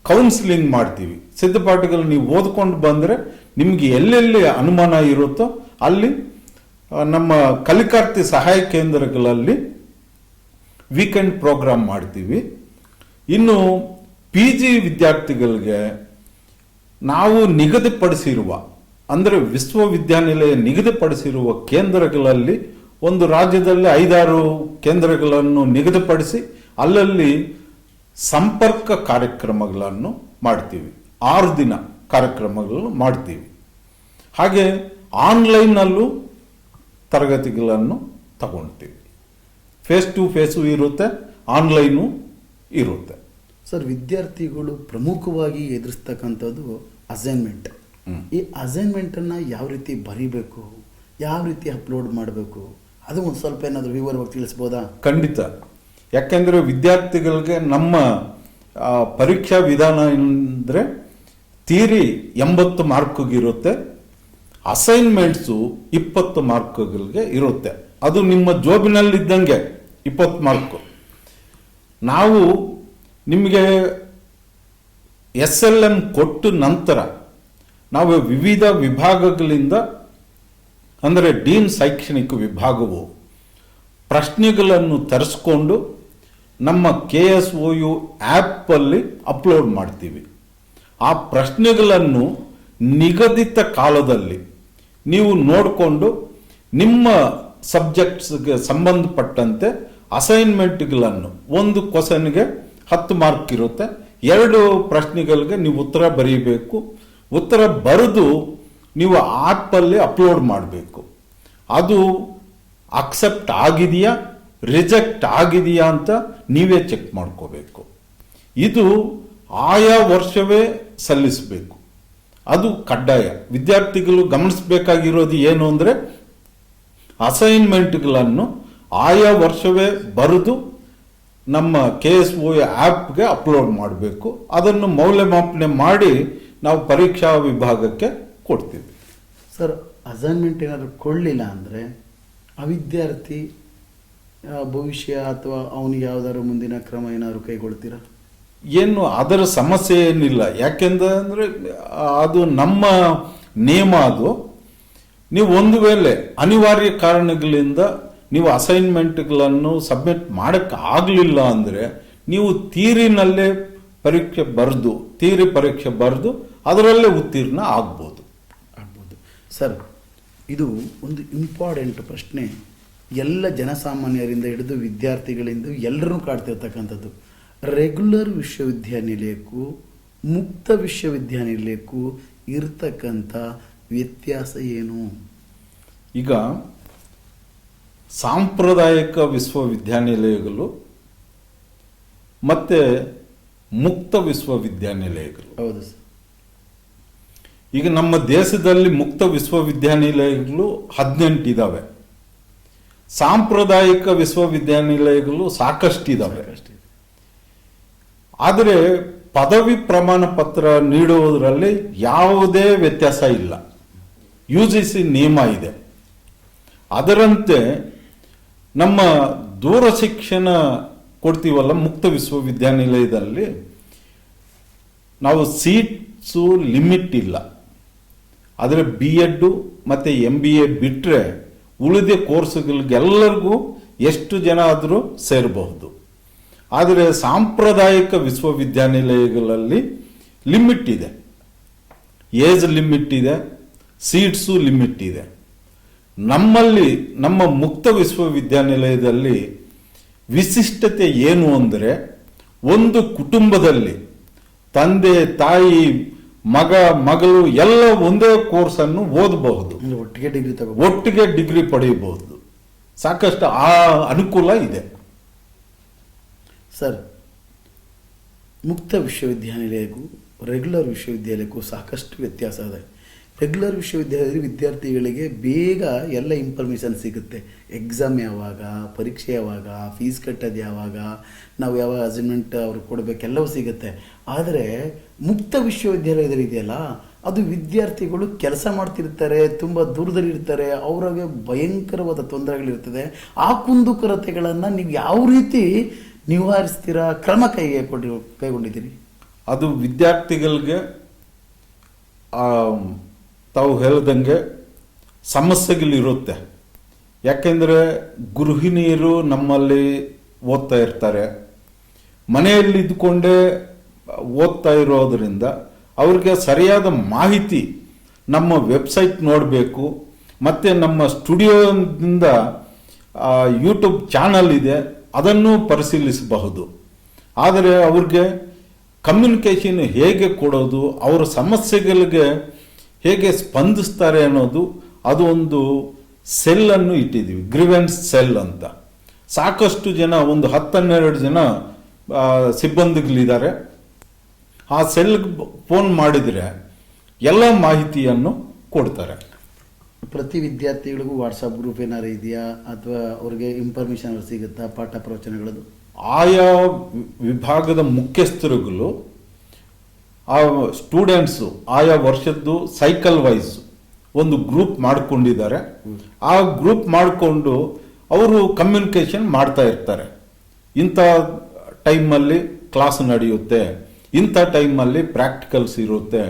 ಕೌನ್ಸಿಲಿಂಗ್ ಮಾಡ್ತೀವಿ. ಸಿದ್ಧಪಾಠಗಳು ನೀವು ಓದ್ಕೊಂಡು ಬಂದರೆ ನಿಮಗೆ ಎಲ್ಲೆಲ್ಲಿ ಅನುಮಾನ ಇರುತ್ತೋ ಅಲ್ಲಿ ನಮ್ಮ ಕಲಿಕಾರ್ಥಿ ಸಹಾಯ ಕೇಂದ್ರಗಳಲ್ಲಿ ವೀಕೆಂಡ್ ಪ್ರೋಗ್ರಾಮ್ ಮಾಡ್ತೀವಿ. ಇನ್ನು PG ವಿದ್ಯಾರ್ಥಿಗಳಿಗೆ ನಾವು ನಿಗದಿಪಡಿಸಿರುವ, ಅಂದರೆ ವಿಶ್ವವಿದ್ಯಾನಿಲಯ ನಿಗದಿಪಡಿಸಿರುವ ಕೇಂದ್ರಗಳಲ್ಲಿ ಒಂದು ರಾಜ್ಯದಲ್ಲಿ 5-6 ಕೇಂದ್ರಗಳನ್ನು ನಿಗದಿಪಡಿಸಿ ಅಲ್ಲಲ್ಲಿ ಸಂಪರ್ಕ ಕಾರ್ಯಕ್ರಮಗಳನ್ನು ಮಾಡ್ತೀವಿ. 6 ದಿನ ಕಾರ್ಯಕ್ರಮಗಳನ್ನು ಮಾಡ್ತೀವಿ. ಹಾಗೆ ಆನ್ಲೈನ್ನಲ್ಲೂ ತರಗತಿಗಳನ್ನು ತಗೊಳ್ತೀವಿ. ಫೇಸ್ ಟು ಫೇಸು ಇರುತ್ತೆ, ಆನ್ಲೈನು ಇರುತ್ತೆ. ಸರ್, ವಿದ್ಯಾರ್ಥಿಗಳು ಪ್ರಮುಖವಾಗಿ ಎದುರಿಸ್ತಕ್ಕಂಥದ್ದು ಅಸೈನ್ಮೆಂಟ್. ಈ ಅಸೈನ್ಮೆಂಟನ್ನು ಯಾವ ರೀತಿ ಬರೀಬೇಕು, ಯಾವ ರೀತಿ ಅಪ್ಲೋಡ್ ಮಾಡಬೇಕು, ಅದು ಒಂದು ಸ್ವಲ್ಪ ಏನಾದರೂ ವಿವರವಾಗಿ ತಿಳಿಸ್ಬೋದಾ? ಖಂಡಿತ. ಯಾಕೆಂದರೆ ವಿದ್ಯಾರ್ಥಿಗಳಿಗೆ ನಮ್ಮ ಪರೀಕ್ಷಾ ವಿಧಾನ ಅಂದರೆ ಥಿಯರಿ 80 ಮಾರ್ಕ್ಗಿರುತ್ತೆ, ಅಸೈನ್ಮೆಂಟ್ಸು 20 ಮಾರ್ಕ್ಗಳಿಗೆ ಇರುತ್ತೆ. ಅದು ನಿಮ್ಮ ಜೋಬಿನಲ್ಲಿದ್ದಂಗೆ 20 ಮಾರ್ಕ್. ನಾವು ನಿಮಗೆ SLM ಕೊಟ್ಟ ನಂತರ ನಾವು ವಿವಿಧ ವಿಭಾಗಗಳಿಂದ, ಅಂದರೆ ಡೀನ್ ಶೈಕ್ಷಣಿಕ ವಿಭಾಗವು ಪ್ರಶ್ನೆಗಳನ್ನು ತರಿಸ್ಕೊಂಡು ನಮ್ಮ KSOU ಆ್ಯಪಲ್ಲಿ ಅಪ್ಲೋಡ್ ಮಾಡ್ತೀವಿ. ಆ ಪ್ರಶ್ನೆಗಳನ್ನು ನಿಗದಿತ ಕಾಲದಲ್ಲಿ ನೀವು ನೋಡಿಕೊಂಡು ನಿಮ್ಮ ಸಬ್ಜೆಕ್ಟ್ಸ್ಗೆ ಸಂಬಂಧಪಟ್ಟಂತೆ ಅಸೈನ್ಮೆಂಟ್ಗಳನ್ನು, ಒಂದು ಕ್ವಶನ್ಗೆ 10 ಮಾರ್ಕ್ ಇರುತ್ತೆ, 2 ಪ್ರಶ್ನೆಗಳಿಗೆ ನೀವು ಉತ್ತರ ಬರೀಬೇಕು. ಉತ್ತರ ಬರೆದು ನೀವು ಆ್ಯಪಲ್ಲಿ ಅಪ್ಲೋಡ್ ಮಾಡಬೇಕು. ಅದು ಅಕ್ಸೆಪ್ಟ್ ಆಗಿದೆಯಾ, ರಿಜೆಕ್ಟ್ ಆಗಿದೆಯಾ ಅಂತ ನೀವೇ ಚೆಕ್ ಮಾಡ್ಕೋಬೇಕು. ಇದು ಆಯಾ ವರ್ಷವೇ ಸಲ್ಲಿಸಬೇಕು. ಅದು ಕಡ್ಡಾಯ. ವಿದ್ಯಾರ್ಥಿಗಳು ಗಮನಿಸಬೇಕಾಗಿರೋದು ಏನು ಅಂದರೆ ಅಸೈನ್ಮೆಂಟ್ಗಳನ್ನು ಆಯಾ ವರ್ಷವೇ ಬರೆದು ನಮ್ಮ KSOU ಆ್ಯಪ್ಗೆ ಅಪ್ಲೋಡ್ ಮಾಡಬೇಕು. ಅದನ್ನು ಮೌಲ್ಯಮಾಪನೆ ಮಾಡಿ ನಾವು ಪರೀಕ್ಷಾ ವಿಭಾಗಕ್ಕೆ ಕೊಡ್ತೀವಿ. ಸರ್, ಅಸೈನ್ಮೆಂಟ್ ಏನಾದರೂ ಕೊಡಲಿಲ್ಲ ಅಂದರೆ ಆ ವಿದ್ಯಾರ್ಥಿ ಭವಿಷ್ಯ ಅಥವಾ ಅವನಿಗೆ ಯಾವುದಾದ್ರು ಮುಂದಿನ ಕ್ರಮ ಏನಾದರೂ ಕೈಗೊಳ್ತೀರಾ? ಏನು ಅದರ ಸಮಸ್ಯೆ ಏನಿಲ್ಲ. ಯಾಕೆಂದರೆ ಅದು ನಮ್ಮ ನಿಯಮ. ಅದು ನೀವು ಒಂದು ವೇಳೆ ಅನಿವಾರ್ಯ ಕಾರಣಗಳಿಂದ ನೀವು ಅಸೈನ್ಮೆಂಟ್ಗಳನ್ನು ಸಬ್ಮಿಟ್ ಮಾಡೋಕ್ಕೆ ಆಗಲಿಲ್ಲ ಅಂದರೆ ನೀವು ಥಿಯರಿನಲ್ಲೇ ಥಿಯರಿ ಪರೀಕ್ಷೆ ಬರೆದು ಅದರಲ್ಲೇ ಉತ್ತೀರ್ಣ ಆಗ್ಬೋದು. ಸರ್, ಇದು ಒಂದು ಇಂಪಾರ್ಟೆಂಟ್ ಪ್ರಶ್ನೆ. ಎಲ್ಲ ಜನಸಾಮಾನ್ಯರಿಂದ ಹಿಡಿದು ವಿದ್ಯಾರ್ಥಿಗಳಿಂದ ಎಲ್ಲರೂ ಕಾಡ್ತಿರ್ತಕ್ಕಂಥದ್ದು. ರೆಗ್ಯುಲರ್ ವಿಶ್ವವಿದ್ಯಾನಿಲಯಕ್ಕೂ ಮುಕ್ತ ವಿಶ್ವವಿದ್ಯಾನಿಲಯಕ್ಕೂ ಇರ್ತಕ್ಕಂಥ ವ್ಯತ್ಯಾಸ ಏನು? ಈಗ ಸಾಂಪ್ರದಾಯಿಕ ವಿಶ್ವವಿದ್ಯಾನಿಲಯಗಳು ಮತ್ತೆ ಮುಕ್ತ ವಿಶ್ವವಿದ್ಯಾನಿಲಯಗಳು. ಹೌದು ಸರ್. ಈಗ ನಮ್ಮ ದೇಶದಲ್ಲಿ ಮುಕ್ತ ವಿಶ್ವವಿದ್ಯಾನಿಲಯಗಳು 18 ಇದ್ದಾವೆ. ಸಾಂಪ್ರದಾಯಿಕ ವಿಶ್ವವಿದ್ಯಾನಿಲಯಗಳು ಸಾಕಷ್ಟಿದ್ದಾವೆ. ಆದರೆ ಪದವಿ ಪ್ರಮಾಣ ಪತ್ರ ನೀಡುವುದರಲ್ಲಿ ಯಾವುದೇ ವ್ಯತ್ಯಾಸ ಇಲ್ಲ. UGC ನಿಯಮ ಇದೆ. ಅದರಂತೆ ನಮ್ಮ ದೂರ ಶಿಕ್ಷಣ ಕೊಡ್ತೀವಲ್ಲ ಮುಕ್ತ ವಿಶ್ವವಿದ್ಯಾನಿಲಯದಲ್ಲಿ ನಾವು ಸೀಟ್ಸು ಲಿಮಿಟ್ ಇಲ್ಲ. ಆದರೆ BEd ಮತ್ತು MBA ಬಿಟ್ಟರೆ ಉಳಿದ ಕೋರ್ಸ್ಗಳಿಗೆಲ್ಲರಿಗೂ ಎಷ್ಟು ಜನ ಆದರೂ ಸೇರಬಹುದು. ಆದರೆ ಸಾಂಪ್ರದಾಯಿಕ ವಿಶ್ವವಿದ್ಯಾನಿಲಯಗಳಲ್ಲಿ ಲಿಮಿಟ್ ಇದೆ, ಏಜ್ ಲಿಮಿಟ್ ಇದೆ, ಸೀಟ್ಸು ಲಿಮಿಟ್ ಇದೆ. ನಮ್ಮಲ್ಲಿ ನಮ್ಮ ಮುಕ್ತ ವಿಶ್ವವಿದ್ಯಾನಿಲಯದಲ್ಲಿ ವಿಶಿಷ್ಟತೆ ಏನು ಅಂದರೆ, ಒಂದು ಕುಟುಂಬದಲ್ಲಿ ತಂದೆ ತಾಯಿ ಮಗ ಮಗಳು ಎಲ್ಲ ಒಂದೇ ಕೋರ್ಸನ್ನು ಓದಬಹುದು, ಒಟ್ಟಿಗೆ ಡಿಗ್ರಿ ಪಡೆಯಬಹುದು. ಸಾಕಷ್ಟು ಆ ಅನುಕೂಲ ಇದೆ ಸರ್. ಮುಕ್ತ ವಿಶ್ವವಿದ್ಯಾನಿಲಯಕ್ಕೂ ರೆಗ್ಯುಲರ್ ವಿಶ್ವವಿದ್ಯಾಲಯಕ್ಕೂ ಸಾಕಷ್ಟು ವ್ಯತ್ಯಾಸ ಇದೆ. ರೆಗ್ಯುಲರ್ ವಿಶ್ವವಿದ್ಯಾಲಯದಲ್ಲಿ ವಿದ್ಯಾರ್ಥಿಗಳಿಗೆ ಬೇಗ ಎಲ್ಲ ಇನ್ಫಾರ್ಮೇಷನ್ ಸಿಗುತ್ತೆ. ಎಕ್ಸಾಮ್ ಯಾವಾಗ, ಪರೀಕ್ಷೆ ಯಾವಾಗ, ಫೀಸ್ ಕಟ್ಟೋದು ಯಾವಾಗ, ನಾವು ಯಾವಾಗ ಅಸೈನ್ಮೆಂಟ್ ಅವ್ರಿಗೆ ಕೊಡಬೇಕೆಲ್ಲವೂ ಸಿಗುತ್ತೆ. ಆದರೆ ಮುಕ್ತ ವಿಶ್ವವಿದ್ಯಾಲಯದಲ್ಲಿ ಇದೆಯಲ್ಲ, ಅದು ವಿದ್ಯಾರ್ಥಿಗಳು ಕೆಲಸ ಮಾಡ್ತಿರ್ತಾರೆ, ತುಂಬ ದೂರದಲ್ಲಿರ್ತಾರೆ, ಅವ್ರಿಗೆ ಭಯಂಕರವಾದ ತೊಂದರೆಗಳಿರ್ತದೆ. ಆ ಕುಂದುಕೊರತೆಗಳನ್ನು ನೀವು ಯಾವ ರೀತಿ ನಿವಾರಿಸ್ತೀರಾ, ಕ್ರಮ ಕೈಗೊಂಡಿದ್ದೀರಿ? ಅದು ವಿದ್ಯಾರ್ಥಿಗಳಿಗೆ ತಾವು ಹೇಳ್ದಂಗೆ ಸಮಸ್ಯೆಗಳಿರುತ್ತೆ. ಯಾಕೆಂದರೆ ಗೃಹಿಣಿಯರು ನಮ್ಮಲ್ಲಿ ಓದ್ತಾ ಇರ್ತಾರೆ, ಮನೆಯಲ್ಲಿ ಇದ್ದುಕೊಂಡೇ ಓದ್ತಾ ಇರೋದರಿಂದ ಅವ್ರಿಗೆ ಸರಿಯಾದ ಮಾಹಿತಿ ನಮ್ಮ ವೆಬ್ಸೈಟ್ ನೋಡಬೇಕು. ಮತ್ತು ನಮ್ಮ ಸ್ಟುಡಿಯೋದಿಂದ ಯೂಟ್ಯೂಬ್ ಚಾನಲ್ ಇದೆ, ಅದನ್ನು ಪರಿಶೀಲಿಸಬಹುದು. ಆದರೆ ಅವ್ರಿಗೆ ಕಮ್ಯುನಿಕೇಷನ್ ಹೇಗೆ ಕೊಡೋದು, ಅವರ ಸಮಸ್ಯೆಗಳಿಗೆ ಹೇಗೆ ಸ್ಪಂದಿಸ್ತಾರೆ ಅನ್ನೋದು, ಅದು ಒಂದು ಸೆಲ್ಲನ್ನು ಇಟ್ಟಿದ್ದೀವಿ, ಗ್ರೀವೆನ್ಸ್ ಸೆಲ್ ಅಂತ. ಸಾಕಷ್ಟು ಜನ, ಒಂದು 10-12 ಜನ ಸಿಬ್ಬಂದಿಗಳಿದ್ದಾರೆ. ಆ ಸೆಲ್ಗೆ ಫೋನ್ ಮಾಡಿದರೆ ಎಲ್ಲ ಮಾಹಿತಿಯನ್ನು ಕೊಡ್ತಾರೆ. ಪ್ರತಿ ವಿದ್ಯಾರ್ಥಿಗಳಿಗೂ ವಾಟ್ಸಪ್ ಗ್ರೂಪ್ ಏನಾರು ಇದೆಯಾ, ಅಥವಾ ಅವ್ರಿಗೆ ಇನ್ಫಾರ್ಮೇಷನ್ ಸಿಗುತ್ತಾ ಪಾಠ ಪ್ರವಚನಗಳದ್ದು? ಆಯಾ ವಿಭಾಗದ ಮುಖ್ಯಸ್ಥರುಗಳು ಆ ಸ್ಟೂಡೆಂಟ್ಸು ಆಯಾ ವರ್ಷದ್ದು ಸೈಕಲ್ ವೈಸ್ ಒಂದು ಗ್ರೂಪ್ ಮಾಡಿಕೊಂಡಿದ್ದಾರೆ. ಆ ಗ್ರೂಪ್ ಮಾಡಿಕೊಂಡು ಅವರು ಕಮ್ಯುನಿಕೇಷನ್ ಮಾಡ್ತಾ ಇರ್ತಾರೆ. ಇಂಥ ಟೈಮಲ್ಲಿ ಕ್ಲಾಸ್ ನಡೆಯುತ್ತೆ, ಇಂಥ ಟೈಮಲ್ಲಿ ಪ್ರಾಕ್ಟಿಕಲ್ಸ್ ಇರುತ್ತೆ,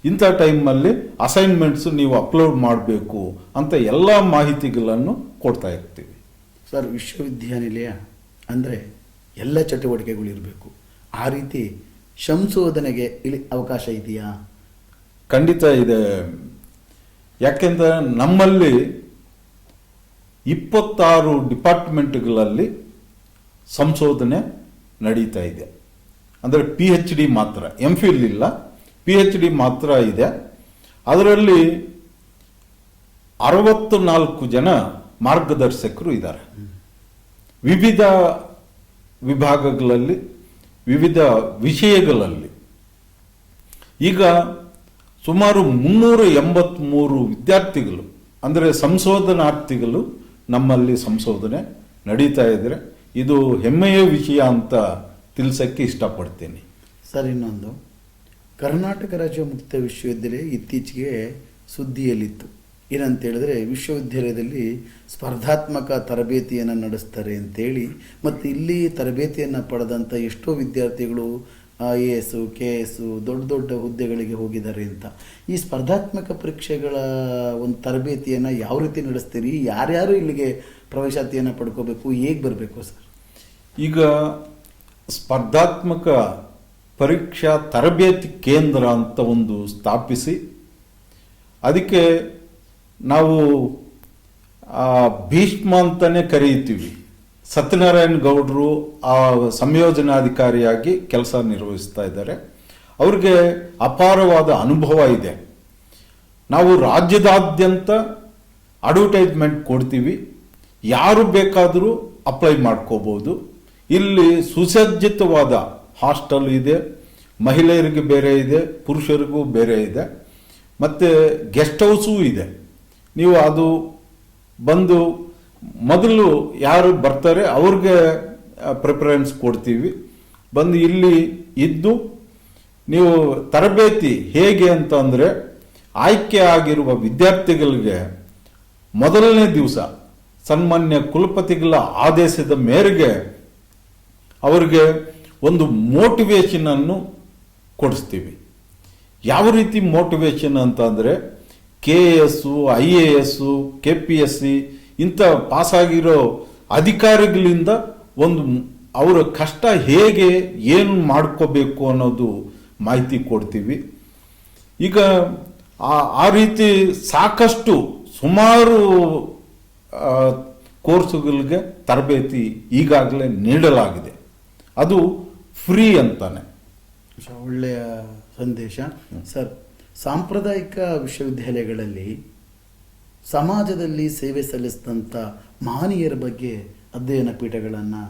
ಇಂಥ ಟೈಮಲ್ಲಿ ಅಸೈನ್ಮೆಂಟ್ಸು ನೀವು ಅಪ್ಲೋಡ್ ಮಾಡಬೇಕು ಅಂತ ಎಲ್ಲ ಮಾಹಿತಿಗಳನ್ನು ಕೊಡ್ತಾ ಇರ್ತೀವಿ. ಸರ್, ವಿಶ್ವವಿದ್ಯಾನಿಲಯ ಅಂದರೆ ಎಲ್ಲ ಚಟುವಟಿಕೆಗಳು ಇರಬೇಕು. ಆ ರೀತಿ ಸಂಶೋಧನೆಗೆ ಅವಕಾಶ ಇದೆಯಾ? ಖಂಡಿತ ಇದೆ. ಯಾಕೆಂದರೆ ನಮ್ಮಲ್ಲಿ 26 ಡಿಪಾರ್ಟ್ಮೆಂಟ್ಗಳಲ್ಲಿ ಸಂಶೋಧನೆ ನಡೀತಾ ಇದೆ. ಅಂದರೆ PhD ಮಾತ್ರ, MPhil ಇಲ್ಲ, PhD ಮಾತ್ರ ಇದೆ. ಅದರಲ್ಲಿ 64 ಜನ ಮಾರ್ಗದರ್ಶಕರು ಇದ್ದಾರೆ. ವಿವಿಧ ವಿಭಾಗಗಳಲ್ಲಿ, ವಿವಿಧ ವಿಷಯಗಳಲ್ಲಿ. ಈಗ ಸುಮಾರು 383 ವಿದ್ಯಾರ್ಥಿಗಳು, ಅಂದರೆ ಸಂಶೋಧನಾರ್ಥಿಗಳು ನಮ್ಮಲ್ಲಿ ಸಂಶೋಧನೆ ನಡೀತಾ ಇದ್ದಾರೆ. ಇದು ಹೆಮ್ಮೆಯ ವಿಷಯ ಅಂತ ತಿಳಿಸೋಕ್ಕೆ ಇಷ್ಟಪಡ್ತೀನಿ. ಸರ್, ಇನ್ನೊಂದು, ಕರ್ನಾಟಕ ರಾಜ್ಯ ಮುಕ್ತ ವಿಶ್ವವಿದ್ಯಾಲಯ ಇತ್ತೀಚೆಗೆ ಸುದ್ದಿಯಲ್ಲಿತ್ತು. ಏನಂತ ಹೇಳಿದ್ರೆ, ವಿಶ್ವವಿದ್ಯಾಲಯದಲ್ಲಿ ಸ್ಪರ್ಧಾತ್ಮಕ ತರಬೇತಿಯನ್ನು ನಡೆಸ್ತಾರೆ ಅಂತೇಳಿ, ಮತ್ತು ಇಲ್ಲಿ ತರಬೇತಿಯನ್ನು ಪಡೆದಂಥ ಎಷ್ಟೋ ವಿದ್ಯಾರ್ಥಿಗಳು IAS, KS ದೊಡ್ಡ ದೊಡ್ಡ ಹುದ್ದೆಗಳಿಗೆ ಹೋಗಿದ್ದಾರೆ ಅಂತ. ಈ ಸ್ಪರ್ಧಾತ್ಮಕ ಪರೀಕ್ಷೆಗಳ ಒಂದು ತರಬೇತಿಯನ್ನು ಯಾವ ರೀತಿ ನಡೆಸ್ತೀರಿ? ಯಾರ್ಯಾರು ಇಲ್ಲಿಗೆ ಪ್ರವೇಶಾತಿಯನ್ನು ಪಡ್ಕೋಬೇಕು, ಹೇಗೆ ಬರಬೇಕು ಸರ್? ಈಗ ಸ್ಪರ್ಧಾತ್ಮಕ ಪರೀಕ್ಷಾ ತರಬೇತಿ ಕೇಂದ್ರ ಅಂತ ಒಂದು ಸ್ಥಾಪಿಸಿ, ಅದಕ್ಕೆ ನಾವು ಭೀಷ್ಮ ಅಂತಲೇ ಕರೆಯುತ್ತೀವಿ. ಸತ್ಯನಾರಾಯಣ ಗೌಡರು ಆ ಸಂಯೋಜನಾಧಿಕಾರಿಯಾಗಿ ಕೆಲಸ ನಿರ್ವಹಿಸ್ತಾ ಇದ್ದಾರೆ. ಅವ್ರಿಗೆ ಅಪಾರವಾದ ಅನುಭವ ಇದೆ. ನಾವು ರಾಜ್ಯದಾದ್ಯಂತ ಅಡ್ವರ್ಟೈಸ್ಮೆಂಟ್ ಕೊಡ್ತೀವಿ, ಯಾರು ಬೇಕಾದರೂ ಅಪ್ಲೈ ಮಾಡ್ಕೋಬೋದು. ಇಲ್ಲಿ ಸುಸಜ್ಜಿತವಾದ ಹಾಸ್ಟೆಲ್ ಇದೆ, ಮಹಿಳೆಯರಿಗೆ ಬೇರೆ ಇದೆ, ಪುರುಷರಿಗೂ ಬೇರೆ ಇದೆ, ಮತ್ತು ಗೆಸ್ಟ್ ಹೌಸೂ ಇದೆ. ನೀವು ಅದು ಬಂದು ಮೊದಲು ಯಾರು ಬರ್ತಾರೆ ಅವ್ರಿಗೆ ಪ್ರಿಫರೆನ್ಸ್ ಕೊಡ್ತೀವಿ. ಬಂದು ಇಲ್ಲಿ ಇದ್ದು ನೀವು ತರಬೇತಿ ಹೇಗೆ ಅಂತಂದರೆ, ಆಯ್ಕೆ ಆಗಿರುವ ವಿದ್ಯಾರ್ಥಿಗಳಿಗೆ ಮೊದಲನೇ ದಿವಸ ಸನ್ಮಾನ್ಯ ಕುಲಪತಿಗಳ ಆದೇಶದ ಮೇರೆಗೆ ಅವರಿಗೆ ಒಂದು ಮೋಟಿವೇಶನ್ ಅನ್ನು ಕೊಡಿಸ್ತೀವಿ. ಯಾವ ರೀತಿ ಮೋಟಿವೇಶನ್ ಅಂತಂದರೆ, KAS, IAS, KPSC ಇಂಥ ಪಾಸಾಗಿರೋ ಅಧಿಕಾರಿಗಳಿಂದ ಒಂದು ಅವರ ಕಷ್ಟ ಹೇಗೆ ಏನು ಮಾಡ್ಕೋಬೇಕು ಅನ್ನೋದು ಮಾಹಿತಿ ಕೊಡ್ತೀವಿ. ಈಗ ಆ ರೀತಿ ಸಾಕಷ್ಟು ಸುಮಾರು ಕೋರ್ಸುಗಳಿಗೆ ತರಬೇತಿ ಈಗಾಗಲೇ ನೀಡಲಾಗಿದೆ. ಅದು ಫ್ರೀ ಅಂತಾನೆ. ಒಳ್ಳೆಯ ಸಂದೇಶ ಸರ್. ಸಾಂಪ್ರದಾಯಿಕ ವಿಶ್ವವಿದ್ಯಾಲಯಗಳಲ್ಲಿ ಸಮಾಜದಲ್ಲಿ ಸೇವೆ ಸಲ್ಲಿಸಿದಂಥ ಮಹನೀಯರ ಬಗ್ಗೆ ಅಧ್ಯಯನ ಪೀಠಗಳನ್ನು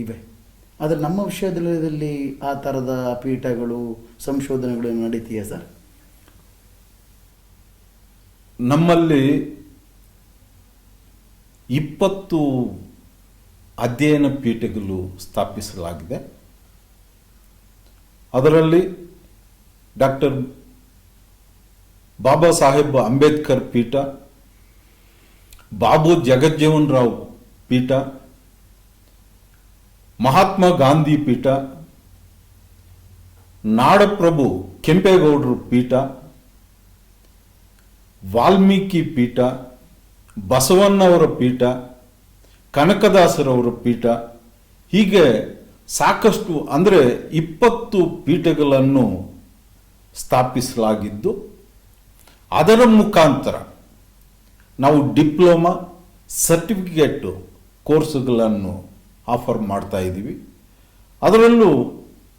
ಇವೆ. ಆದರೆ ನಮ್ಮ ವಿಶ್ವವಿದ್ಯಾಲಯದಲ್ಲಿ ಆ ಥರದ ಪೀಠಗಳು, ಸಂಶೋಧನೆಗಳು ನಡೀತೀಯಾ ಸರ್? ನಮ್ಮಲ್ಲಿ 20 ಅಧ್ಯಯನ ಪೀಠಗಳು ಸ್ಥಾಪಿಸಲಾಗಿದೆ. ಅದರಲ್ಲಿ ಡಾಕ್ಟರ್ ಬಾಬಾ ಸಾಹೇಬ್ ಅಂಬೇಡ್ಕರ್ ಪೀಠ, ಬಾಬು ಜಗಜ್ಜೀವನ್ ರಾವ್ ಪೀಠ, ಮಹಾತ್ಮ ಗಾಂಧಿ ಪೀಠ, ನಾಡಪ್ರಭು ಕೆಂಪೇಗೌಡರು ಪೀಠ, ವಾಲ್ಮೀಕಿ ಪೀಠ, ಬಸವಣ್ಣವರ ಪೀಠ, ಕನಕದಾಸರವರ ಪೀಠ, ಹೀಗೆ ಸಾಕಷ್ಟು ಅಂದರೆ 20 ಪೀಠಗಳನ್ನು ಸ್ಥಾಪಿಸಲಾಗಿದ್ದು, ಅದರ ಮುಖಾಂತರ ನಾವು ಡಿಪ್ಲೊಮಾ, ಸರ್ಟಿಫಿಕೇಟ್ ಕೋರ್ಸುಗಳನ್ನು ಆಫರ್ ಮಾಡ್ತಾ ಇದ್ದೀವಿ. ಅದರಲ್ಲೂ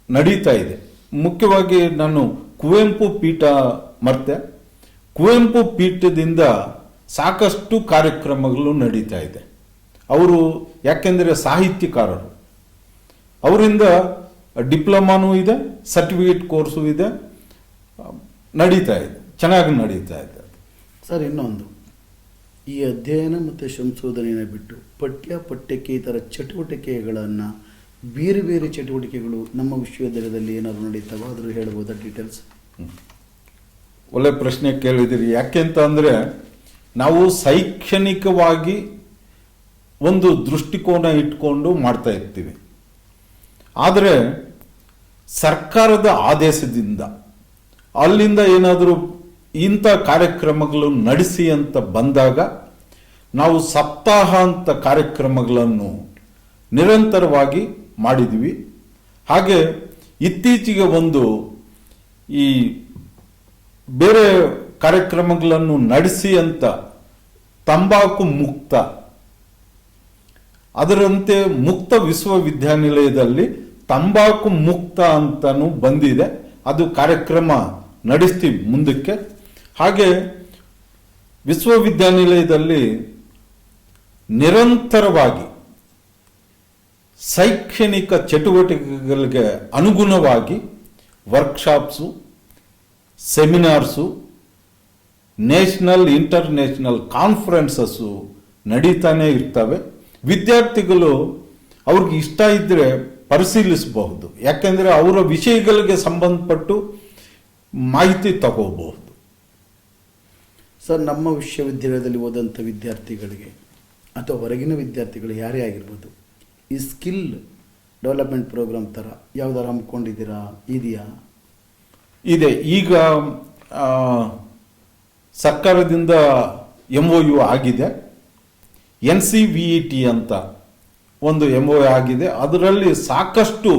ನಡೀತಾ ಇದೆ. ಮುಖ್ಯವಾಗಿ ನಾನು ಕುವೆಂಪು ಪೀಠ ಮರ್ತೆ, ಕುವೆಂಪು ಪೀಠದಿಂದ ಸಾಕಷ್ಟು ಕಾರ್ಯಕ್ರಮಗಳು ನಡೀತಾ ಇದೆ. ಅವರು ಯಾಕೆಂದರೆ ಸಾಹಿತ್ಯಕಾರರು, ಅವರಿಂದ ಡಿಪ್ಲೊಮಾನೂ ಇದೆ, ಸರ್ಟಿಫಿಕೇಟ್ ಕೋರ್ಸು ಇದೆ, ನಡೀತಾ ಇದೆ, ಚೆನ್ನಾಗಿ ನಡೀತಾ ಇದೆ. ಸರ್, ಇನ್ನೊಂದು, ಈ ಅಧ್ಯಯನ ಮತ್ತು ಸಂಶೋಧನೆಯನ್ನು ಬಿಟ್ಟು ಪಠ್ಯೇತರ ಚಟುವಟಿಕೆಗಳನ್ನು, ಬೇರೆ ಬೇರೆ ಚಟುವಟಿಕೆಗಳು ನಮ್ಮ ವಿಶ್ವವಿದ್ಯಾಲಯದಲ್ಲಿ ಏನಾದರೂ ನಡೀತಾವೋ ಅದ್ರ ಹೇಳ್ಬೋದಾ ಡೀಟೇಲ್ಸ್? ಒಳ್ಳೆ ಪ್ರಶ್ನೆ ಕೇಳಿದಿರಿ. ಯಾಕೆಂತ ಅಂದರೆ ನಾವು ಶೈಕ್ಷಣಿಕವಾಗಿ ಒಂದು ದೃಷ್ಟಿಕೋನ ಇಟ್ಕೊಂಡು ಮಾಡ್ತಾ ಇರ್ತೀವಿ. ಆದರೆ ಸರ್ಕಾರದ ಆದೇಶದಿಂದ ಅಲ್ಲಿಂದ ಏನಾದರೂ ಇಂಥ ಕಾರ್ಯಕ್ರಮಗಳು ನಡೆಸಿ ಅಂತ ಬಂದಾಗ ನಾವು ಸಪ್ತಾಹ ಅಂತ ಕಾರ್ಯಕ್ರಮಗಳನ್ನು ನಿರಂತರವಾಗಿ ಮಾಡಿದ್ವಿ. ಹಾಗೆ ಇತ್ತೀಚೆಗೆ ಒಂದು ಈ ಬೇರೆ ಕಾರ್ಯಕ್ರಮಗಳನ್ನು ನಡೆಸಿ ಅಂತ ತಂಬಾಕು ಮುಕ್ತ, ಅದರಂತೆ ಮುಕ್ತ ವಿಶ್ವವಿದ್ಯಾನಿಲಯದಲ್ಲಿ ತಂಬಾಕು ಮುಕ್ತ ಅಂತನೂ ಬಂದಿದೆ. ಅದು ಕಾರ್ಯಕ್ರಮ ನಡೆಸ್ತೀವಿ ಮುಂದಕ್ಕೆ. ಹಾಗೆ ವಿಶ್ವವಿದ್ಯಾನಿಲಯದಲ್ಲಿ ನಿರಂತರವಾಗಿ ಶೈಕ್ಷಣಿಕ ಚಟುವಟಿಕೆಗಳಿಗೆ ಅನುಗುಣವಾಗಿ ವರ್ಕ್ಶಾಪ್ಸು, ಸೆಮಿನಾರ್ಸು, ನ್ಯಾಷನಲ್ ಇಂಟರ್ನ್ಯಾಷನಲ್ ಕಾನ್ಫರೆನ್ಸಸ್ಸು ನಡೀತಾನೆ ಇರ್ತವೆ. ವಿದ್ಯಾರ್ಥಿಗಳು ಅವ್ರಿಗೆ ಇಷ್ಟ ಇದ್ದರೆ ಪರಿಶೀಲಿಸಬಹುದು. ಯಾಕೆಂದರೆ ಅವರ ವಿಷಯಗಳಿಗೆ ಸಂಬಂಧಪಟ್ಟು ಮಾಹಿತಿ ತಗೋಬಹುದು. ಸರ್, ನಮ್ಮ ವಿಶ್ವವಿದ್ಯಾಲಯದಲ್ಲಿ ಓದಂಥ ವಿದ್ಯಾರ್ಥಿಗಳಿಗೆ ಅಥವಾ ಹೊರಗಿನ ವಿದ್ಯಾರ್ಥಿಗಳು ಯಾರೇ ಆಗಿರ್ಬೋದು, ಈ ಸ್ಕಿಲ್ ಡೆವಲಪ್ಮೆಂಟ್ ಪ್ರೋಗ್ರಾಮ್ ಥರ ಯಾವ್ದಾರು ಹಮ್ಮಿಕೊಂಡಿದ್ದೀರಾ? ಇದೆಯಾ? ಇದೆ. ಈಗ ಸರ್ಕಾರದಿಂದ MOU ಆಗಿದೆ. NCVET ಅಂತ ಒಂದು MOU ಆಗಿದೆ. ಅದರಲ್ಲಿ ಸಾಕಷ್ಟು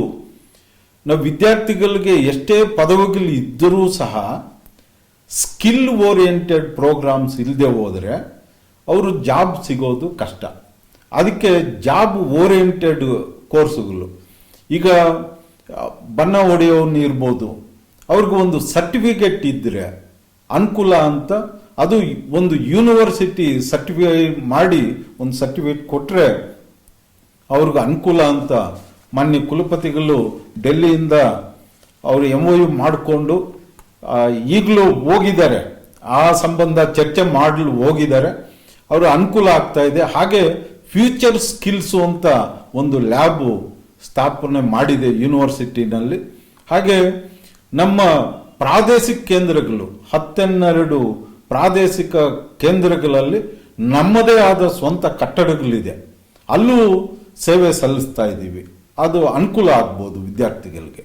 ನಾವು ವಿದ್ಯಾರ್ಥಿಗಳಿಗೆ ಎಷ್ಟೇ ಪದವಿಗಳು ಇದ್ದರೂ ಸಹ ಸ್ಕಿಲ್ ಓರಿಯೆಂಟೆಡ್ ಪ್ರೋಗ್ರಾಮ್ಸ್ ಇಲ್ಲದೆ ಹೋದರೆ ಅವರು ಜಾಬ್ ಸಿಗೋದು ಕಷ್ಟ. ಅದಕ್ಕೆ ಜಾಬ್ ಓರಿಯೆಂಟೆಡ್ ಕೋರ್ಸುಗಳು, ಈಗ ಬಣ್ಣ ಹೊಡೆಯೋನು ಇರ್ಬೋದು, ಅವ್ರಿಗೆ ಒಂದು ಸರ್ಟಿಫಿಕೇಟ್ ಇದ್ದರೆ ಅನುಕೂಲ ಅಂತ ಅದು ಒಂದು ಯೂನಿವರ್ಸಿಟಿ ಸರ್ಟಿಫಿಕೇಟ್ ಮಾಡಿ ಒಂದು ಸರ್ಟಿಫಿಕೇಟ್ ಕೊಟ್ಟರೆ ಅವ್ರಿಗೆ ಅನುಕೂಲ ಅಂತ ಮಾನ್ಯ ಕುಲಪತಿಗಳು ಡೆಲ್ಲಿಯಿಂದ ಅವರು MOU ಮಾಡಿಕೊಂಡು ಈಗಲೂ ಹೋಗಿದ್ದಾರೆ, ಆ ಸಂಬಂಧ ಚರ್ಚೆ ಮಾಡಲು ಹೋಗಿದ್ದಾರೆ. ಅವರು ಅನುಕೂಲ ಆಗ್ತಾ ಇದೆ. ಹಾಗೆ ಫ್ಯೂಚರ್ ಸ್ಕಿಲ್ಸ್ ಅಂತ ಒಂದು ಲ್ಯಾಬ್ ಸ್ಥಾಪನೆ ಮಾಡಿದೆ ಯೂನಿವರ್ಸಿಟಿನಲ್ಲಿ. ಹಾಗೆ ನಮ್ಮ ಪ್ರಾದೇಶಿಕ ಕೇಂದ್ರಗಳು 12 ಪ್ರಾದೇಶಿಕ ಕೇಂದ್ರಗಳಲ್ಲಿ ನಮ್ಮದೇ ಆದ ಸ್ವಂತ ಕಟ್ಟಡಗಳಿದೆ, ಅಲ್ಲೂ ಸೇವೆ ಸಲ್ಲಿಸ್ತಾ ಇದ್ದೀವಿ. ಅದು ಅನುಕೂಲ ಆಗ್ಬೋದು ವಿದ್ಯಾರ್ಥಿಗಳಿಗೆ.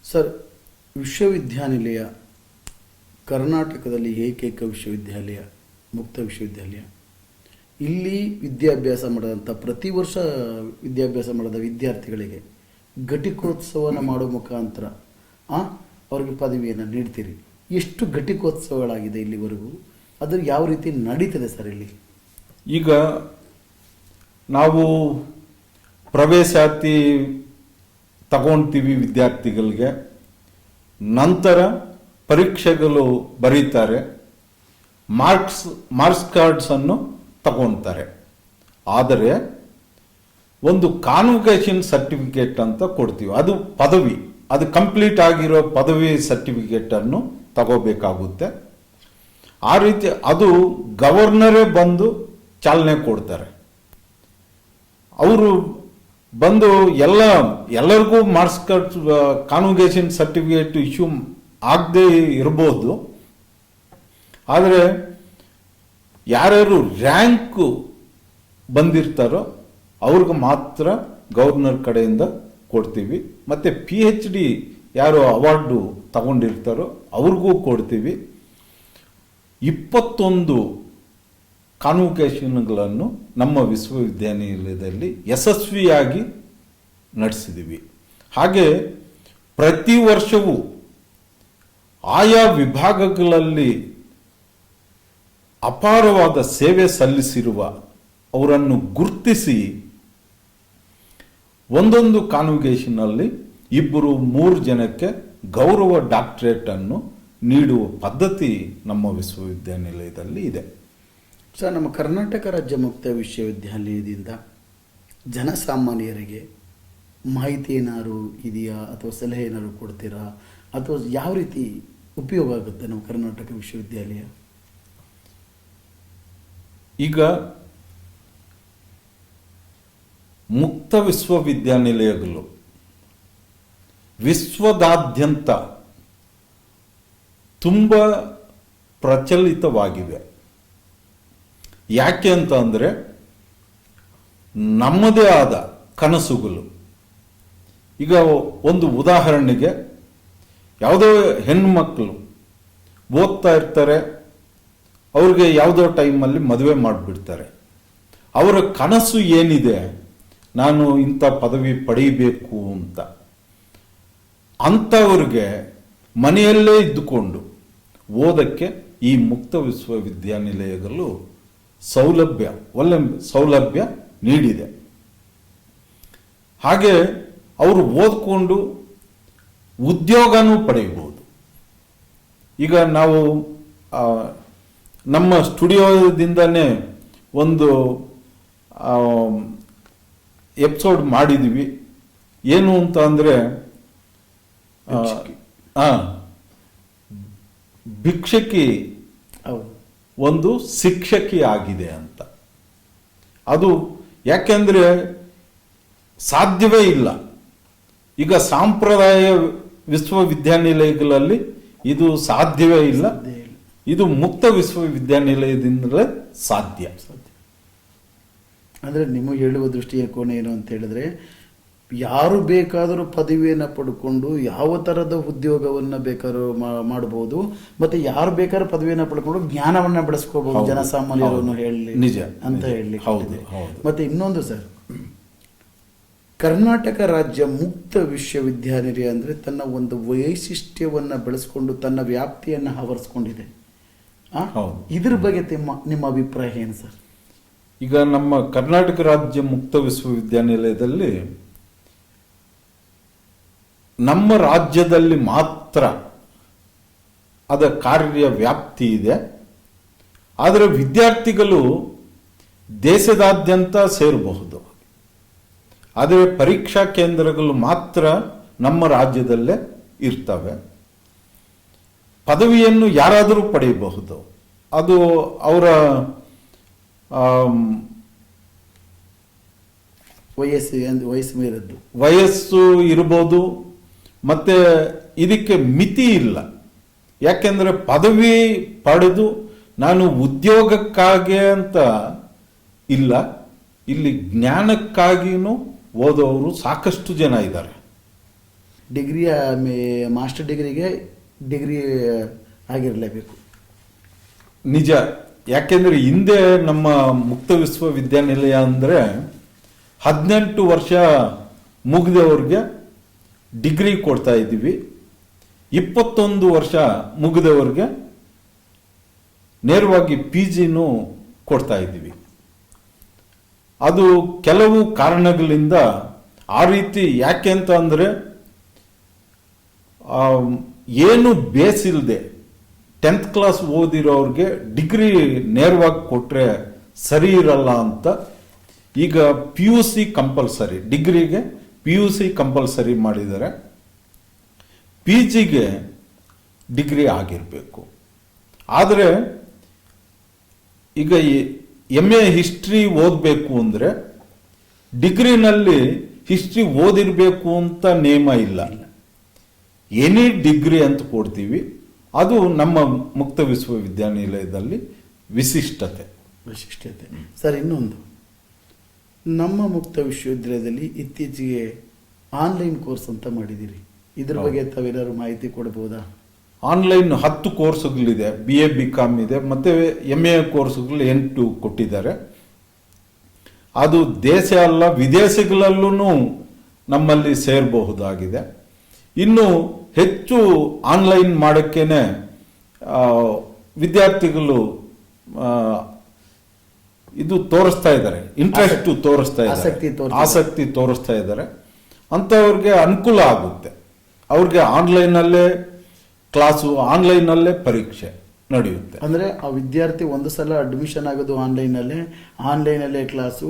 ಸರ್, ವಿಶ್ವವಿದ್ಯಾನಿಲಯ ಕರ್ನಾಟಕದಲ್ಲಿ ಏಕೈಕ ವಿಶ್ವವಿದ್ಯಾಲಯ, ಮುಕ್ತ ವಿಶ್ವವಿದ್ಯಾಲಯ. ಇಲ್ಲಿ ವಿದ್ಯಾಭ್ಯಾಸ ಮಾಡಿದಂಥ ಪ್ರತಿ ವರ್ಷ ವಿದ್ಯಾಭ್ಯಾಸ ಮಾಡಿದ ವಿದ್ಯಾರ್ಥಿಗಳಿಗೆ ಘಟಿಕೋತ್ಸವನ ಮಾಡೋ ಮುಖಾಂತರ ಅವ್ರಿಗೆ ಪದವಿಯನ್ನು ನೀಡ್ತೀರಿ. ಎಷ್ಟು ಘಟಿಕೋತ್ಸವಗಳಾಗಿದೆ ಇಲ್ಲಿವರೆಗೂ? ಅದು ಯಾವ ರೀತಿ ನಡೀತದೆ ಸರ್ ಇಲ್ಲಿ? ಈಗ ನಾವು ಪ್ರವೇಶಾತಿ ತಗೊಳ್ತೀವಿ ವಿದ್ಯಾರ್ಥಿಗಳಿಗೆ, ನಂತರ ಪರೀಕ್ಷೆಗಳು ಬರೀತಾರೆ, ಮಾರ್ಕ್ಸ್ ಕಾರ್ಡ್ಸ್ ಅನ್ನು ತಗೊಳ್ತಾರೆ. ಆದರೆ ಒಂದು ಕಾನ್ವೊಕೇಶನ್ ಸರ್ಟಿಫಿಕೇಟ್ ಅಂತ ಕೊಡ್ತೀವಿ, ಅದು ಪದವಿ, ಅದು ಕಂಪ್ಲೀಟ್ ಆಗಿರೋ ಪದವಿ ಸರ್ಟಿಫಿಕೇಟ್ ಅನ್ನು ತಗೋಬೇಕಾಗುತ್ತೆ. ಆ ರೀತಿ ಅದು ಗವರ್ನರೇ ಬಂದು ಚಾಲನೆ ಕೊಡ್ತಾರೆ. ಅವರು ಬಂದು ಎಲ್ಲರಿಗೂ marks card convocation certificate issue ಆಗದೆ ಇರಬಹುದು. ಆದರೆ ಯಾರ್ಯಾರು ರ್ಯಾಂಕ್ ಬಂದಿರ್ತಾರೋ ಅವ್ರಿಗೆ ಮಾತ್ರ ಗವರ್ನರ್ ಕಡೆಯಿಂದ ಕೊಡ್ತೀವಿ. ಮತ್ತು PhD ಯಾರು ಅವಾರ್ಡು ತಗೊಂಡಿರ್ತಾರೋ ಅವ್ರಿಗೂ ಕೊಡ್ತೀವಿ. 21 ಕಾನ್ವೊಕೇಶನ್ಗಳನ್ನು ನಮ್ಮ ವಿಶ್ವವಿದ್ಯಾನಿಲಯದಲ್ಲಿ ಯಶಸ್ವಿಯಾಗಿ ನಡೆಸಿದ್ದೀವಿ. ಹಾಗೆ ಪ್ರತಿ ವರ್ಷವೂ ಆಯಾ ವಿಭಾಗಗಳಲ್ಲಿ ಅಪಾರವಾದ ಸೇವೆ ಸಲ್ಲಿಸಿರುವ ಅವರನ್ನು ಗುರುತಿಸಿ ಒಂದೊಂದು ಕಾನ್ವೊಕೇಶನ್ನಲ್ಲಿ 2-3 ಜನಕ್ಕೆ ಗೌರವ ಡಾಕ್ಟರೇಟ್ ಅನ್ನು ನೀಡುವ ಪದ್ಧತಿ ನಮ್ಮ ವಿಶ್ವವಿದ್ಯಾನಿಲಯದಲ್ಲಿ ಇದೆ. ಸರ್, ನಮ್ಮ ಕರ್ನಾಟಕ ರಾಜ್ಯ ಮುಕ್ತ ವಿಶ್ವವಿದ್ಯಾಲಯದಿಂದ ಜನಸಾಮಾನ್ಯರಿಗೆ ಮಾಹಿತಿ ಏನಾದ್ರು ಇದೆಯಾ, ಅಥವಾ ಸಲಹೆ ಏನಾದ್ರು ಕೊಡ್ತೀರಾ, ಅಥವಾ ಯಾವ ರೀತಿ ಉಪಯೋಗ ಆಗುತ್ತೆ ನಮ್ಮ ಕರ್ನಾಟಕ ವಿಶ್ವವಿದ್ಯಾಲಯ? ಈಗ ಮುಕ್ತ ವಿಶ್ವವಿದ್ಯಾನಿಲಯಗಳು ವಿಶ್ವದಾದ್ಯಂತ ತುಂಬ ಪ್ರಚಲಿತವಾಗಿವೆ. ಯಾಕೆ ಅಂತ ಅಂದರೆ ನಮ್ಮದೇ ಆದ ಕನಸುಗಳು. ಈಗ ಒಂದು ಉದಾಹರಣೆಗೆ, ಯಾವುದೋ ಹೆಣ್ಣುಮಕ್ಕಳು ಓದ್ತಾ ಇರ್ತಾರೆ, ಅವ್ರಿಗೆ ಯಾವುದೋ ಟೈಮಲ್ಲಿ ಮದುವೆ ಮಾಡಿಬಿಡ್ತಾರೆ. ಅವರ ಕನಸು ಏನಿದೆ, ನಾನು ಇಂಥ ಪದವಿ ಪಡೀಬೇಕು ಅಂತ. ಅಂಥವ್ರಿಗೆ ಮನೆಯಲ್ಲೇ ಇದ್ದುಕೊಂಡು ಓದಕ್ಕೆ ಈ ಮುಕ್ತ ವಿಶ್ವವಿದ್ಯಾನಿಲಯಗಳು ಒಳ್ಳೆ ಸೌಲಭ್ಯ ನೀಡಿದೆ. ಹಾಗೆ ಅವರು ಓದ್ಕೊಂಡು ಉದ್ಯೋಗನೂ ಪಡೆಯಬಹುದು. ಈಗ ನಾವು ನಮ್ಮ ಸ್ಟುಡಿಯೋದಿಂದನೇ ಒಂದು ಎಪಿಸೋಡ್ ಮಾಡಿದ್ವಿ. ಏನು ಅಂತ ಅಂದರೆ ಭಿಕ್ಷಕಿ ಒಂದು ಶಿಕ್ಷಕಿ ಆಗಿದೆ ಅಂತ. ಅದು ಯಾಕೆಂದ್ರೆ ಸಾಧ್ಯವೇ ಇಲ್ಲ. ಈಗ ಸಾಂಪ್ರದಾಯ ವಿಶ್ವವಿದ್ಯಾನಿಲಯಗಳಲ್ಲಿ ಇದು ಸಾಧ್ಯವೇ ಇಲ್ಲ. ಇದು ಮುಕ್ತ ವಿಶ್ವವಿದ್ಯಾನಿಲಯದಿಂದಲೇ ಸಾಧ್ಯ. ಅಂದರೆ ನಿಮಗೆ ಹೇಳುವ ದೃಷ್ಟಿಕೋನ ಏನು ಅಂತ ಹೇಳಿದ್ರೆ, ಯಾರು ಬೇಕಾದರೂ ಪದವಿಯನ್ನು ಪಡ್ಕೊಂಡು ಯಾವ ಥರದ ಉದ್ಯೋಗವನ್ನು ಬೇಕಾದ್ರೂ ಮಾಡಬಹುದು, ಮತ್ತು ಯಾರು ಬೇಕಾದ್ರೂ ಪದವಿಯನ್ನು ಪಡ್ಕೊಂಡು ಜ್ಞಾನವನ್ನು ಬೆಳೆಸ್ಕೋಬಹುದು ಜನಸಾಮಾನ್ಯರನ್ನು ಹೇಳಿ ನಿಜ ಅಂತ ಹೇಳಿ. ಹೌದು. ಮತ್ತು ಇನ್ನೊಂದು ಸರ್, ಕರ್ನಾಟಕ ರಾಜ್ಯ ಮುಕ್ತ ವಿಶ್ವವಿದ್ಯಾನಿಲಯ ಅಂದರೆ ತನ್ನ ಒಂದು ವೈಶಿಷ್ಟ್ಯವನ್ನು ಬೆಳೆಸ್ಕೊಂಡು ತನ್ನ ವ್ಯಾಪ್ತಿಯನ್ನು ಆವರಿಸ್ಕೊಂಡಿದೆ. ಇದ್ರ ಬಗ್ಗೆ ನಿಮ್ಮ ಅಭಿಪ್ರಾಯ ಏನು ಸರ್? ಈಗ ನಮ್ಮ ಕರ್ನಾಟಕ ರಾಜ್ಯ ಮುಕ್ತ ವಿಶ್ವವಿದ್ಯಾನಿಲಯದಲ್ಲಿ ನಮ್ಮ ರಾಜ್ಯದಲ್ಲಿ ಮಾತ್ರ ಅದರ ಕಾರ್ಯ ವ್ಯಾಪ್ತಿ ಇದೆ. ಆದರೆ ವಿದ್ಯಾರ್ಥಿಗಳು ದೇಶದಾದ್ಯಂತ ಸೇರಬಹುದು. ಆದರೆ ಪರೀಕ್ಷಾ ಕೇಂದ್ರಗಳು ಮಾತ್ರ ನಮ್ಮ ರಾಜ್ಯದಲ್ಲೇ ಇರ್ತವೆ. ಪದವಿಯನ್ನು ಯಾರಾದರೂ ಪಡೆಯಬಹುದು. ಅದು ಅವರ ವಯಸ್ಸು ಮೀರದ್ದು ವಯಸ್ಸು ಇರ್ಬೋದು. ಮತ್ತೆ ಇದಕ್ಕೆ ಮಿತಿ ಇಲ್ಲ. ಯಾಕೆಂದ್ರೆ ಪದವಿ ಪಡೆದು ನಾನು ಉದ್ಯೋಗಕ್ಕಾಗಿ ಅಂತ ಇಲ್ಲ, ಇಲ್ಲಿ ಜ್ಞಾನಕ್ಕಾಗಿನೂ ಓದೋರು ಸಾಕಷ್ಟು ಜನ ಇದ್ದಾರೆ. ಡಿಗ್ರಿಯ ಮಾಸ್ಟರ್ ಡಿಗ್ರಿಗೆ ಡಿಗ್ರಿ ಆಗಿರಲೇಬೇಕು. ನಿಜ. ಯಾಕೆಂದ್ರೆ ಹಿಂದೆ ನಮ್ಮ ಮುಕ್ತ ವಿಶ್ವವಿದ್ಯಾನಿಲಯ ಅಂದರೆ 18 ವರ್ಷ ಮುಗಿದವ್ರಿಗೆ ಡಿಗ್ರಿ ಕೊಡ್ತಾ ಇದ್ದೀವಿ, 21 ವರ್ಷ ಮುಗಿದವ್ರಿಗೆ ನೇರವಾಗಿ PGನೂ ಕೊಡ್ತಾ ಇದ್ದೀವಿ. ಅದು ಕೆಲವು ಕಾರಣಗಳಿಂದ ಆ ರೀತಿ ಯಾಕೆ ಅಂತ ಅಂದರೆ ಏನು ಬೇಸಿಲ್ಲದೆ 10th ಕ್ಲಾಸ್ ಓದಿರೋರಿಗೆ ಡಿಗ್ರಿ ನೇರವಾಗಿ ಕೊಟ್ಟರೆ ಸರಿ ಇರಲ್ಲ ಅಂತ ಈಗ PUC ಕಂಪಲ್ಸರಿ, ಡಿಗ್ರಿಗೆ PUC ಕಂಪಲ್ಸರಿ ಮಾಡಿದ್ದಾರೆ. PGಗೆ ಡಿಗ್ರಿ ಆಗಿರಬೇಕು. ಆದರೆ ಈಗ MA ಹಿಸ್ಟ್ರಿ ಓದಬೇಕು ಅಂದರೆ ಡಿಗ್ರಿನಲ್ಲಿ ಹಿಸ್ಟ್ರಿ ಓದಿರಬೇಕು ಅಂತ ನೇಮ ಇಲ್ಲ. ಎನಿ ಡಿಗ್ರಿ ಅಂತ ಕೊಡ್ತೀವಿ. ಅದು ನಮ್ಮ ಮುಕ್ತ ವಿಶ್ವವಿದ್ಯಾನಿಲಯದಲ್ಲಿ ವಿಶಿಷ್ಟತೆ. ಸರ್, ಇನ್ನೊಂದು, ನಮ್ಮ ಮುಕ್ತ ವಿಶ್ವವಿದ್ಯಾಲಯದಲ್ಲಿ ಇತ್ತೀಚೆಗೆ ಆನ್ಲೈನ್ ಕೋರ್ಸ್ ಅಂತ ಮಾಡಿದ್ದೀರಿ. ಇದ್ರ ಬಗ್ಗೆ ತಾವೇನಾದ್ರು ಮಾಹಿತಿ ಕೊಡ್ಬೋದಾ? ಆನ್ಲೈನ್ 10 ಕೋರ್ಸ್ಗಳಿದೆ. BA BCom ಇದೆ, ಮತ್ತೆ MA ಕೋರ್ಸ್ಗಳು 8 ಕೊಟ್ಟಿದ್ದಾರೆ. ಅದು ದೇಶ ಅಲ್ಲ, ವಿದೇಶಗಳಲ್ಲೂ ನಮ್ಮಲ್ಲಿ ಸೇರಬಹುದಾಗಿದೆ. ಇನ್ನು ಹೆಚ್ಚು ಆನ್ಲೈನ್ ಮಾಡೋಕ್ಕೇನೆ ವಿದ್ಯಾರ್ಥಿಗಳು ಇದು ತೋರಿಸ್ತಾ ಇದ್ದಾರೆ, ಇಂಟ್ರೆಸ್ಟ್ ತೋರಿಸ್ತಾ ಇದ್ದಾರೆ, ಆಸಕ್ತಿ ತೋರಿಸ್ತಾ ಇದ್ದಾರೆ. ಅಂಥವ್ರಿಗೆ ಅನುಕೂಲ ಆಗುತ್ತೆ. ಅವ್ರಿಗೆ ಆನ್ಲೈನಲ್ಲೇ ಕ್ಲಾಸು, ಆನ್ಲೈನಲ್ಲೇ ಪರೀಕ್ಷೆ ನಡೆಯುತ್ತೆ. ಅಂದ್ರೆ ಆ ವಿದ್ಯಾರ್ಥಿ ಒಂದು ಸಲ ಅಡ್ಮಿಷನ್ ಆಗೋದು ಆನ್ಲೈನಲ್ಲೇ ಕ್ಲಾಸು,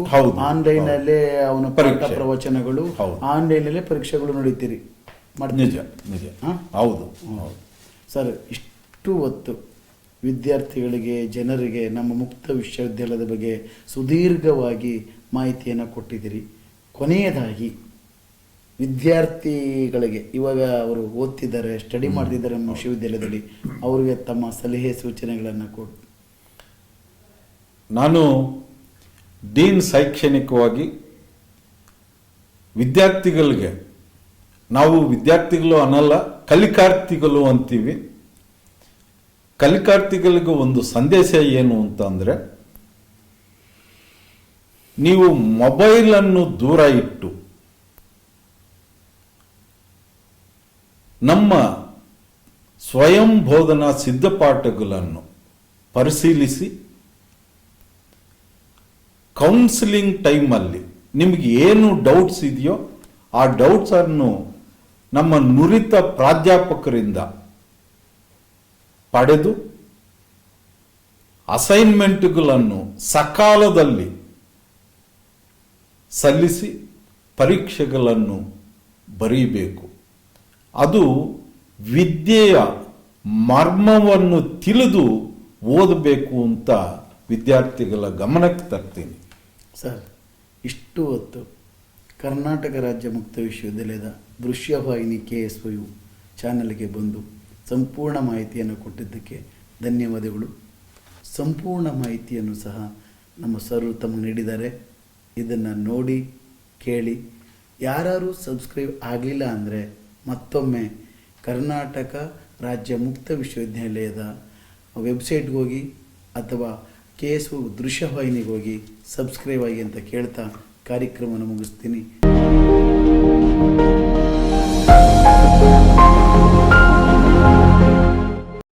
ಆನ್ಲೈನಲ್ಲೇ ಅವನ ಪರೀಕ್ಷಾ ಪ್ರವಚನಗಳು, ಆನ್ಲೈನಲ್ಲೇ ಪರೀಕ್ಷೆಗಳು ನಡೀತೀರಿ. ನಿಜ ನಿಜ. ಹೌದು. ಸರ್, ಇಷ್ಟು ಹೊತ್ತು ವಿದ್ಯಾರ್ಥಿಗಳಿಗೆ, ಜನರಿಗೆ ನಮ್ಮ ಮುಕ್ತ ವಿಶ್ವವಿದ್ಯಾಲಯದ ಬಗ್ಗೆ ಸುದೀರ್ಘವಾಗಿ ಮಾಹಿತಿಯನ್ನು ಕೊಟ್ಟಿದ್ದೀರಿ. ಕೊನೆಯದಾಗಿ ವಿದ್ಯಾರ್ಥಿಗಳಿಗೆ, ಇವಾಗ ಅವರು ಓದ್ತಿದ್ದಾರೆ, ಸ್ಟಡಿ ಮಾಡ್ತಿದ್ದಾರೆ ನಮ್ಮ ವಿಶ್ವವಿದ್ಯಾಲಯದಲ್ಲಿ, ಅವರಿಗೆ ತಮ್ಮ ಸಲಹೆ ಸೂಚನೆಗಳನ್ನು ಕೊಡಿ. ನಾನು ಡೀನ್ ಶೈಕ್ಷಣಿಕವಾಗಿ ವಿದ್ಯಾರ್ಥಿಗಳಿಗೆ, ನಾವು ವಿದ್ಯಾರ್ಥಿಗಳು ಅನ್ನಲ್ಲ, ಕಲಿಕಾರ್ಥಿಗಳು ಅಂತೀವಿ. ಕಲಿಕಾರ್ಥಿಗಳಿಗೆ ಒಂದು ಸಂದೇಶ ಏನು ಅಂತ ಅಂದರೆ, ನೀವು ಮೊಬೈಲನ್ನು ದೂರ ಇಟ್ಟು ನಮ್ಮ ಸ್ವಯಂ ಬೋಧನಾ ಸಿದ್ಧಪಾಠಗಳನ್ನು ಪರಿಶೀಲಿಸಿ, ಕೌನ್ಸಿಲಿಂಗ್ ಟೈಮಲ್ಲಿ ನಿಮಗೆ ಏನು ಡೌಟ್ಸ್ ಇದೆಯೋ ಆ ಡೌಟ್ಸ್ ಅನ್ನು ನಮ್ಮ ನುರಿತ ಪ್ರಾಧ್ಯಾಪಕರಿಂದ ಪಡೆದು ಅಸೈನ್ಮೆಂಟ್ಗಳನ್ನು ಸಕಾಲದಲ್ಲಿ ಸಲ್ಲಿಸಿ ಪರೀಕ್ಷೆಗಳನ್ನು ಬರೀಬೇಕು. ಅದು ವಿದ್ಯೆಯ ಮರ್ಮವನ್ನು ತಿಳಿದು ಓದಬೇಕು ಅಂತ ವಿದ್ಯಾರ್ಥಿಗಳ ಗಮನಕ್ಕೆ ತರ್ತೀನಿ. ಸರ್, ಇಷ್ಟು ಹೊತ್ತು ಕರ್ನಾಟಕ ರಾಜ್ಯ ಮುಕ್ತ ವಿಶ್ವವಿದ್ಯಾಲಯದ ದೃಶ್ಯವಾಹಿನಿ KSYU ಚಾನಲ್ಗೆ ಬಂದು ಸಂಪೂರ್ಣ ಮಾಹಿತಿಯನ್ನು ಕೊಟ್ಟಿದ್ದಕ್ಕೆ ಧನ್ಯವಾದಗಳು. ಸಂಪೂರ್ಣ ಮಾಹಿತಿಯನ್ನು ಸಹ ನಮ್ಮ ಸರ್ ತಮಗೆ ನೀಡಿದ್ದಾರೆ. ಇದನ್ನು ನೋಡಿ ಕೇಳಿ. ಯಾರು ಸಬ್ಸ್ಕ್ರೈಬ್ ಆಗಲಿಲ್ಲ ಅಂದರೆ ಮತ್ತೊಮ್ಮೆ ಕರ್ನಾಟಕ ರಾಜ್ಯ ಮುಕ್ತ ವಿಶ್ವವಿದ್ಯಾಲಯದ ವೆಬ್ಸೈಟ್ಗೆ ಹೋಗಿ ಅಥವಾ KSYU ದೃಶ್ಯವಾಹಿನಿಗೆ ಹೋಗಿ ಸಬ್ಸ್ಕ್ರೈಬ್ ಆಗಿ ಅಂತ ಕೇಳ್ತಾ ಕಾರ್ಯಕ್ರಮವನ್ನು ಮುಗಿಸ್ತೀನಿ.